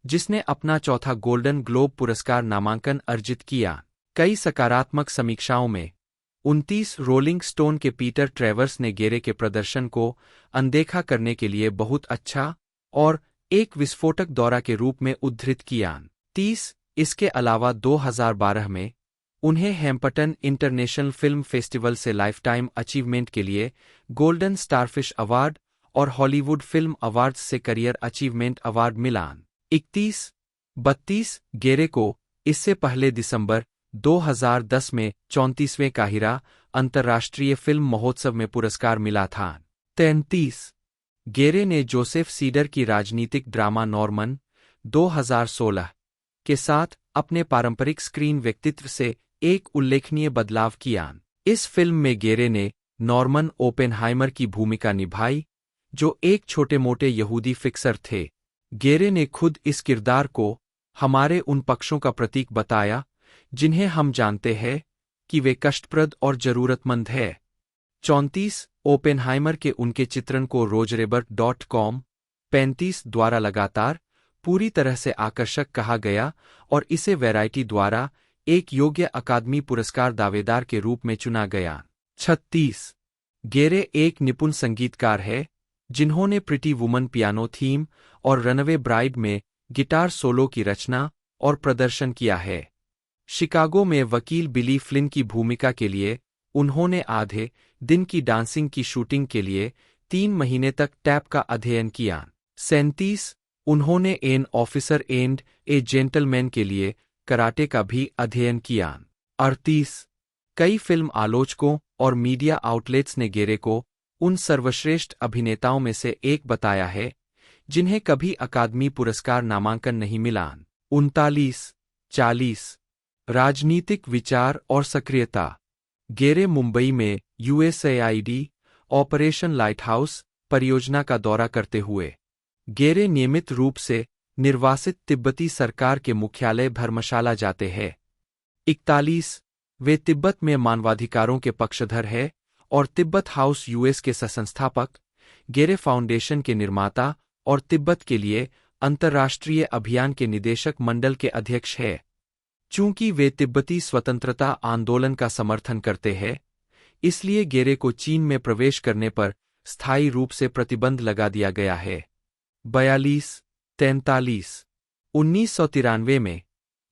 जिसने अपना चौथा गोल्डन ग्लोब पुरस्कार नामांकन अर्जित किया। कई सकारात्मक समीक्षाओं में 29 रोलिंग स्टोन के पीटर ट्रेवर्स ने गेरे के प्रदर्शन को अनदेखा करने के लिए बहुत अच्छा और एक विस्फोटक दौरा के रूप में उद्धृत किया। 30 इसके अलावा 2012 में उन्हें हैम्पटन इंटरनेशनल फिल्म फेस्टिवल से लाइफटाइम अचीवमेंट के लिए गोल्डन स्टारफिश अवार्ड और हॉलीवुड फिल्म अवार्ड्स से करियर अचीवमेंट अवार्ड मिला। 31 गेरे को इससे पहले दिसंबर 2010 में 34वें काहिरा अंतर्राष्ट्रीय फिल्म महोत्सव में पुरस्कार मिला था। 33 गेरे ने जोसेफ सीडर की राजनीतिक ड्रामा नॉर्मन 2016 के साथ अपने पारंपरिक स्क्रीन व्यक्तित्व से एक उल्लेखनीय बदलाव किया। इस फिल्म में गेरे ने नॉर्मन ओपेनहाइमर की भूमिका निभाई, जो एक छोटे-मोटे यहूदी फिक्सर थे। गेरे ने खुद इस किरदार को हमारे उन पक्षों का प्रतीक बताया जिन्हें हम जानते हैं कि वे कष्टप्रद और जरूरतमंद हैं। 34 ओपेनहाइमर के उनके चित्रण को रोजरेबर्ट.com 35 द्वारा लगातार पूरी तरह से आकर्षक कहा गया और इसे वैरायटी द्वारा एक योग्य अकादमी पुरस्कार दावेदार के रूप में चुना गया। 36 गेरे एक निपुण संगीतकार है, जिन्होंने प्रिटी वुमन पियानो थीम और रनअवे ब्राइड में गिटार सोलो की रचना और प्रदर्शन किया है। शिकागो में वकील बिली फ्लिन की भूमिका के लिए उन्होंने आधे दिन की डांसिंग की शूटिंग के लिए 3 महीने तक टैप का अध्ययन किया। 37 उन्होंने an officer and a gentleman के लिए कराटे का भी अध्ययन किया। 38 कई फिल्म आलोचकों और मीडिया आउटलेट्स ने गेरे को उन सर्वश्रेष्ठ अभिनेताओं में से एक बताया है जिन्हें कभी अकादमी पुरस्कार नामांकन नहीं मिला। 39 राजनीतिक विचार और सक्रियता। गेरे मुंबई में USAID ऑपरेशन लाइटहाउस परियोजना का दौरा करते हुए। गेरे नियमित रूप से निर्वासित तिब्बती सरकार के मुख्यालय धर्मशाला जाते हैं। 41 वे तिब्बत में मानवाधिकारों के पक्षधर हैं और तिब्बत हाउस US के सहसंस्थापक, गेरे फाउंडेशन के निर्माता और तिब्बत के लिए अंतर्राष्ट्रीय अभियान के निदेशक मंडल के अध्यक्ष हैं। चूंकि वे तिब्बती स्वतंत्रता आंदोलन का समर्थन करते हैं, इसलिए गेरे को चीन में प्रवेश करने पर स्थायी रूप से प्रतिबंध लगा दिया गया है। 43 1993 में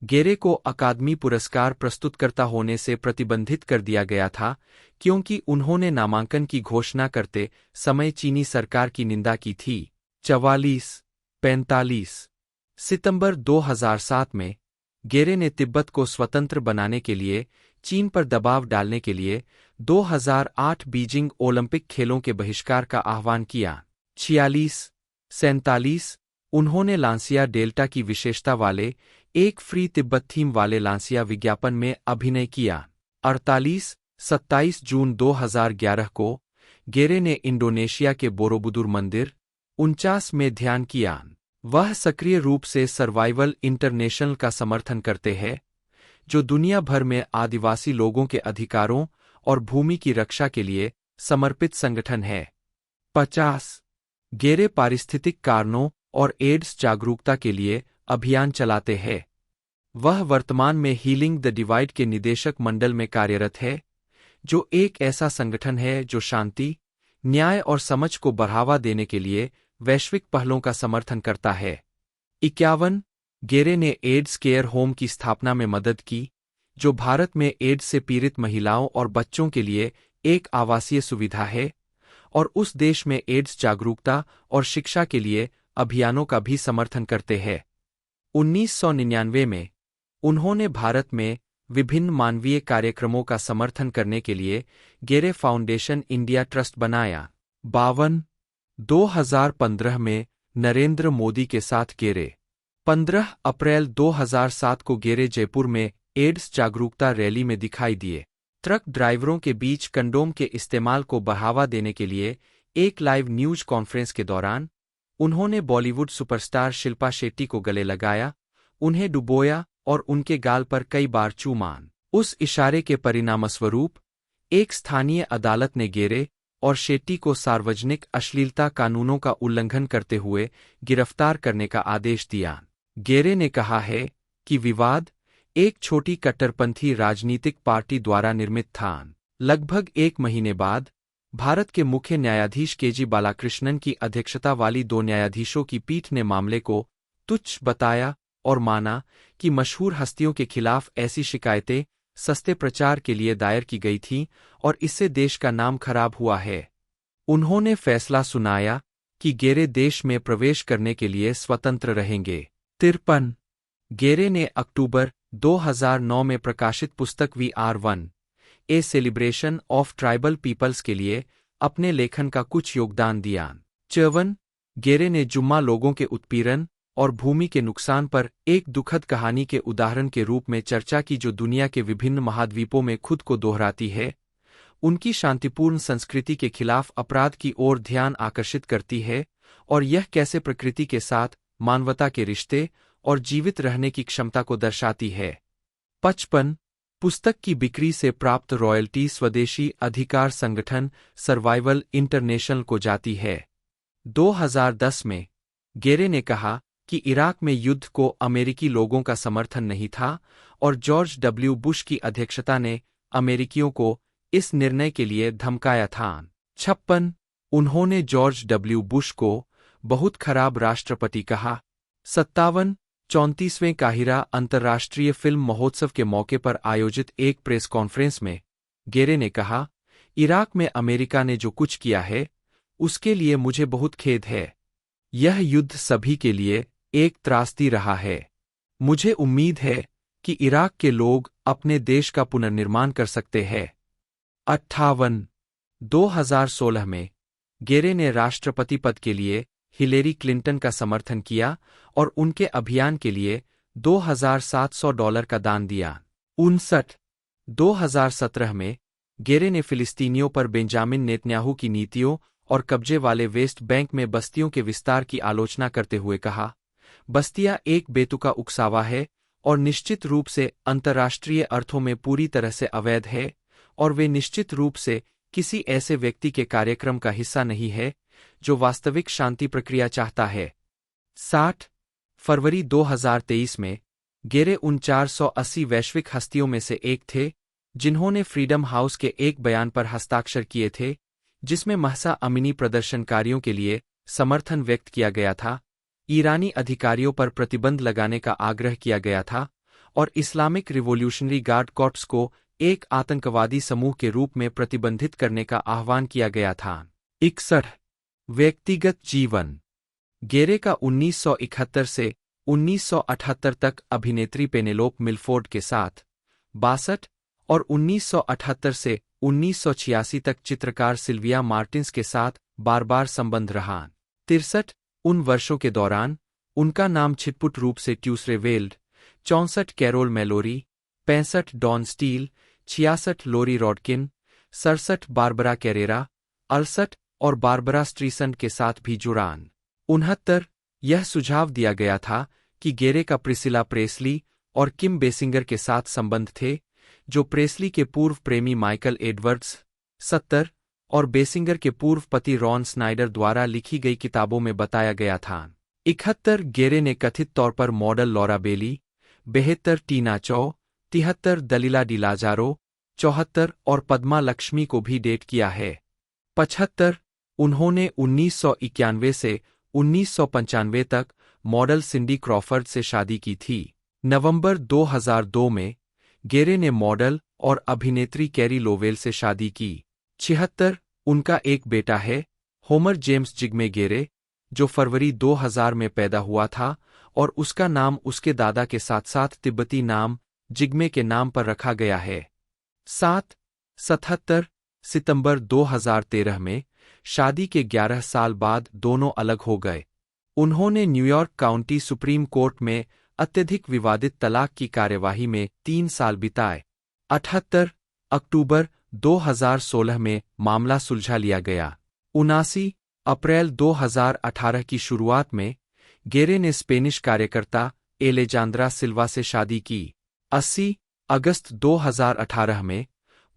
गेरे को अकादमी पुरस्कार प्रस्तुतकर्ता होने से प्रतिबंधित कर दिया गया था क्योंकि उन्होंने नामांकन की घोषणा करते समय चीनी सरकार की निंदा की थी। 45 सितंबर 2007 में गेरे ने तिब्बत को स्वतंत्र बनाने के लिए चीन पर दबाव डालने के लिए 2008 बीजिंग ओलंपिक खेलों के बहिष्कार का आह्वान किया। 46 उन्होंने लांसिया डेल्टा की विशेषता वाले एक फ्री तिब्बत थीम वाले लांसिया विज्ञापन में अभिनय किया। 27 जून 2011 को गेरे ने इंडोनेशिया के बोरोबुदुर मंदिर 49 में ध्यान किया। वह सक्रिय रूप से सर्वाइवल इंटरनेशनल का समर्थन करते हैं, जो दुनिया भर में आदिवासी लोगों के अधिकारों और भूमि की रक्षा के लिए समर्पित संगठन है। 50 गेरे पारिस्थितिक कारणों और एड्स जागरूकता के लिए अभियान चलाते हैं। वह वर्तमान में हीलिंग द डिवाइड के निदेशक मंडल में कार्यरत है, जो एक ऐसा संगठन है जो शांति, न्याय और समझ को बढ़ावा देने के लिए वैश्विक पहलों का समर्थन करता है। 51 गेरे ने एड्स केयर होम की स्थापना में मदद की, जो भारत में एड्स से पीड़ित महिलाओं और बच्चों के लिए एक आवासीय सुविधा है और उस देश में एड्स जागरूकता और शिक्षा के लिए अभियानों का भी समर्थन करते हैं। 1999 में उन्होंने भारत में विभिन्न मानवीय कार्यक्रमों का समर्थन करने के लिए गेरे फाउंडेशन इंडिया ट्रस्ट बनाया। 52 2015 में नरेंद्र मोदी के साथ गेरे। 15 अप्रैल 2007 को गेरे जयपुर में एड्स जागरूकता रैली में दिखाई दिए। ट्रक ड्राइवरों के बीच कंडोम के इस्तेमाल को बढ़ावा देने के लिए एक लाइव न्यूज कॉन्फ्रेंस के दौरान उन्होंने बॉलीवुड सुपरस्टार शिल्पा शेट्टी को गले लगाया, उन्हें डुबोया और उनके गाल पर कई बार चूमान। उस इशारे के परिणामस्वरूप एक स्थानीय अदालत ने गेरे और शेट्टी को सार्वजनिक अश्लीलता कानूनों का उल्लंघन करते हुए गिरफ्तार करने का आदेश दिया। गेरे ने कहा है कि विवाद एक छोटी कट्टरपंथी राजनीतिक पार्टी द्वारा निर्मित था। लगभग एक महीने बाद भारत के मुख्य न्यायाधीश केजी बालाकृष्णन की अध्यक्षता वाली 2 न्यायाधीशों की पीठ ने मामले को तुच्छ बताया और माना कि मशहूर हस्तियों के खिलाफ ऐसी शिकायतें सस्ते प्रचार के लिए दायर की गई थीं और इससे देश का नाम खराब हुआ है। उन्होंने फैसला सुनाया कि गेरे देश में प्रवेश करने के लिए स्वतंत्र रहेंगे। 53 गेरे ने अक्टूबर 2009 में प्रकाशित पुस्तक We Are One a Celebration of Tribal Peoples के लिए अपने लेखन का कुछ योगदान दिया। 54 गेरे ने जुम्मा लोगों के उत्पीड़न और भूमि के नुकसान पर एक दुखद कहानी के उदाहरण के रूप में चर्चा की जो दुनिया के विभिन्न महाद्वीपों में खुद को दोहराती है, उनकी शांतिपूर्ण संस्कृति के खिलाफ अपराध की ओर ध्यान आकर्षित करती है और यह कैसे प्रकृति के साथ मानवता के रिश्ते और जीवित रहने की क्षमता को दर्शाती है। 55 पुस्तक की बिक्री से प्राप्त रॉयल्टी स्वदेशी अधिकार संगठन सर्वाइवल इंटरनेशनल को जाती है। 2010 में गेरे ने कहा कि इराक में युद्ध को अमेरिकी लोगों का समर्थन नहीं था और जॉर्ज डब्ल्यू बुश की अध्यक्षता ने अमेरिकियों को इस निर्णय के लिए धमकाया था। 56 उन्होंने जॉर्ज डब्ल्यू बुश को बहुत खराब राष्ट्रपति कहा। 57 34वें काहिरा अंतर्राष्ट्रीय फिल्म महोत्सव के मौके पर आयोजित एक प्रेस कॉन्फ्रेंस में गेरे ने कहा, इराक में अमेरिका ने जो कुछ किया है उसके लिए मुझे बहुत खेद है। यह युद्ध सभी के लिए एक त्रासदी रहा है। मुझे उम्मीद है कि इराक के लोग अपने देश का पुनर्निर्माण कर सकते हैं। 58 2016 में गेरे ने राष्ट्रपति पद के लिए हिलेरी क्लिंटन का समर्थन किया और उनके अभियान के लिए $2,700 का दान दिया। 59 2017 में गेरे ने फिलिस्तीनियों पर बेंजामिन नेतन्याहू की नीतियों और कब्जे वाले वेस्ट बैंक में बस्तियों के विस्तार की आलोचना करते हुए कहा, बस्तियां एक बेतुका उकसावा है और निश्चित रूप से अंतर्राष्ट्रीय अर्थों में पूरी तरह से अवैध है और वे निश्चित रूप से किसी ऐसे व्यक्ति के कार्यक्रम का हिस्सा नहीं है जो वास्तविक शांति प्रक्रिया चाहता है। 60 फरवरी 2023 में गेरे उन 480 वैश्विक हस्तियों में से एक थे जिन्होंने फ्रीडम हाउस के एक बयान पर हस्ताक्षर किए थे जिसमें महसा अमीनी प्रदर्शनकारियों के लिए समर्थन व्यक्त किया गया था, ईरानी अधिकारियों पर प्रतिबंध लगाने का आग्रह किया गया था और इस्लामिक रिवॉल्यूशनरी गार्ड कॉर्प्स को एक आतंकवादी समूह के रूप में प्रतिबंधित करने का आह्वान किया गया था। 61 व्यक्तिगत जीवन गेरे का 1971 से 1978 तक अभिनेत्री पेनेलोप मिलफोर्ड के साथ, 62 और 1978 से 1986 तक चित्रकार सिल्विया मार्टिन्स के साथ बार-बार संबंध रहा। 63 उन वर्षों के दौरान उनका नाम छिटपुट रूप से Tuesday Weld, 64 Carol Mallory, 65 Dawn Steel, 66 Lori Rodkin, 67 Barbara Carrera, 68 और बारबरा स्ट्रीसंड के साथ भी जुड़ान। 69 यह सुझाव दिया गया था कि गेरे का प्रिसिला प्रेसली और किम बेसिंगर के साथ संबंध थे, जो प्रेसली के पूर्व प्रेमी माइकल एडवर्ड्स, 70 और बेसिंगर के पूर्व पति रॉन स्नाइडर द्वारा लिखी गई किताबों में बताया गया था। 71 गेरे ने कथित तौर पर मॉडल लॉरा बेली, 72 टीना चौ, 73 दलीला डी लाजारो, 74 और पद्मा लक्ष्मी को भी डेट किया है। 75 उन्होंने 1991 से 1995 तक मॉडल सिंडी क्रॉफर्ड से शादी की थी। नवंबर 2002 में गेरे ने मॉडल और अभिनेत्री कैरी लोवेल से शादी की। 76 उनका एक बेटा है, होमर जेम्स जिग्मे गेरे, जो फरवरी 2000 में पैदा हुआ था और उसका नाम उसके दादा के साथ साथ तिब्बती नाम जिग्मे के नाम पर रखा गया है। 77 सितंबर 2013 में शादी के 11 साल बाद दोनों अलग हो गए। उन्होंने न्यूयॉर्क काउंटी सुप्रीम कोर्ट में अत्यधिक विवादित तलाक की कार्यवाही में 3 साल बिताए। 78 अक्टूबर 2016 में मामला सुलझा लिया गया। 79 अप्रैल 2018 की शुरुआत में गेरे ने स्पेनिश कार्यकर्ता एलेजांद्रा सिल्वा से शादी की। 80 अगस्त 2018 में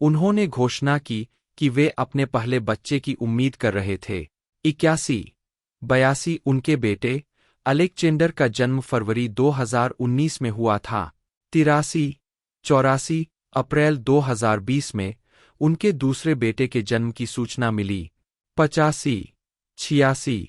उन्होंने घोषणा की कि वे अपने पहले बच्चे की उम्मीद कर रहे थे। 81 उनके बेटे अलेक्जेंडर का जन्म फरवरी 2019 में हुआ था। 84 अप्रैल 2020 में उनके दूसरे बेटे के जन्म की सूचना मिली। 85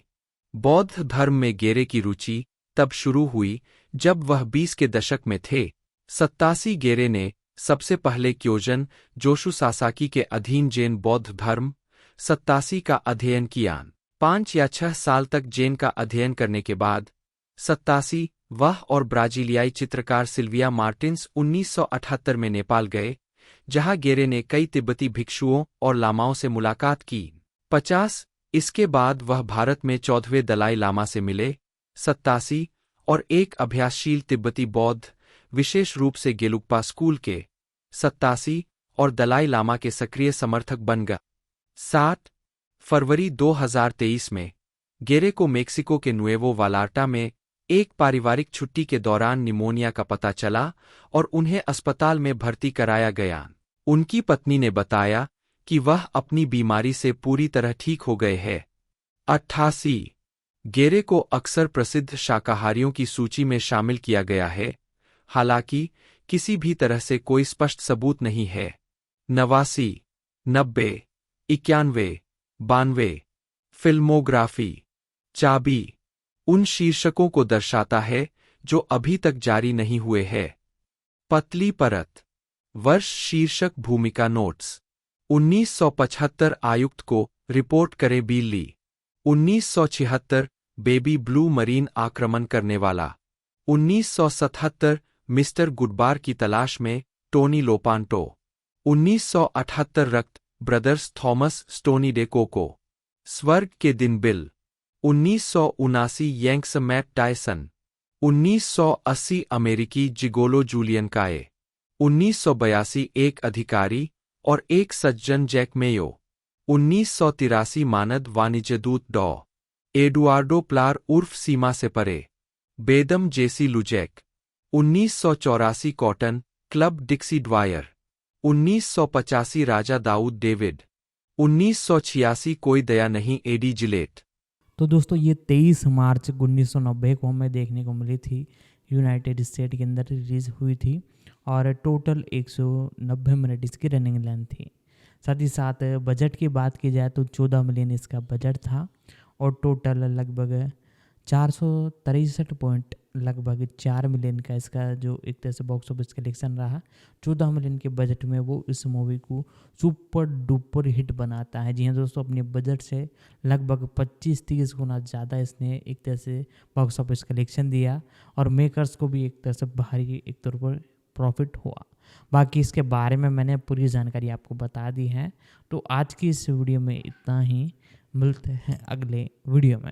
बौद्ध धर्म में गेरे की रुचि तब शुरू हुई जब वह 20 के दशक में थे। 87 गेरे ने सबसे पहले क्योजन जोशु सासाकी के अधीन जैन बौद्ध धर्म 87 का अध्ययन किया। 5 या 6 साल तक जैन का अध्ययन करने के बाद 87 वह और ब्राजीलियाई चित्रकार सिल्विया मार्टिन्स 1978 में नेपाल गए, जहां गेरे ने कई तिब्बती भिक्षुओं और लामाओं से मुलाकात की। 50 इसके बाद वह भारत में 14वें दलाई लामा से मिले। 87 और एक अभ्यासशील तिब्बती बौद्ध, विशेष रूप से गेलुक्पा स्कूल के 87 और दलाई लामा के सक्रिय समर्थक बन गए। 60 फरवरी 2023 में गेरे को मेक्सिको के नुएवो वालार्टा में एक पारिवारिक छुट्टी के दौरान निमोनिया का पता चला और उन्हें अस्पताल में भर्ती कराया गया। उनकी पत्नी ने बताया कि वह अपनी बीमारी से पूरी तरह ठीक हो गए हैं। 88 गेरे को अक्सर प्रसिद्ध शाकाहारियों की सूची में शामिल किया गया है, हालांकि किसी भी तरह से कोई स्पष्ट सबूत नहीं है। 89 90 91 92 फिल्मोग्राफी चाबी उन शीर्षकों को दर्शाता है जो अभी तक जारी नहीं हुए हैं। पतली परत वर्ष शीर्षक भूमिका नोट्स 1975 आयुक्त को रिपोर्ट करे बिल्ली। 1976 बेबी ब्लू मरीन आक्रमण करने वाला। 1977 मिस्टर गुडबार की तलाश में टोनी लोपांटो। 1978 रक्त Brothers Thomas Stoney De Coco. स्वर्ग के दिन बिल। 1979 यैंक्स Mac Tyson. 1980 अमेरिकी जिगोलो जूलियन काए। 1982 एक अधिकारी और एक सज्जन जैक मेयो। 1983 मानद वाणिज्य दूत डॉ एडुआर्डो प्लार उर्फ सीमा से परे। बेदम जेसी लुजैक। 1984 कॉटन क्लब डिक्सी ड्वायर। 1985 राजा दाऊद डेविड। 1986 कोई दया नहीं एडी जिलेट। तो दोस्तों ये 23 मार्च 1990 को हमें देखने को मिली थी, यूनाइटेड स्टेट के अंदर रिलीज़ हुई थी और टोटल 190 मिनट इसकी रनिंग लेंथ थी। साथ ही साथ बजट की बात की जाए तो 14 मिलियन इसका बजट था और टोटल लगभग 4 मिलियन का इसका जो एक तरह से बॉक्स ऑफिस कलेक्शन रहा। 14 मिलियन के बजट में वो इस मूवी को सुपर डुपर हिट बनाता है। जी हाँ दोस्तों, अपने बजट से लगभग 25-30 गुना ज़्यादा इसने एक तरह से बॉक्स ऑफिस कलेक्शन दिया और मेकर्स को भी एक तरह से भारी एक तौर पर प्रॉफिट हुआ। बाकी इसके बारे में मैंने पूरी जानकारी आपको बता दी है। तो आज की इस वीडियो में इतना ही, मिलते हैं अगले वीडियो में।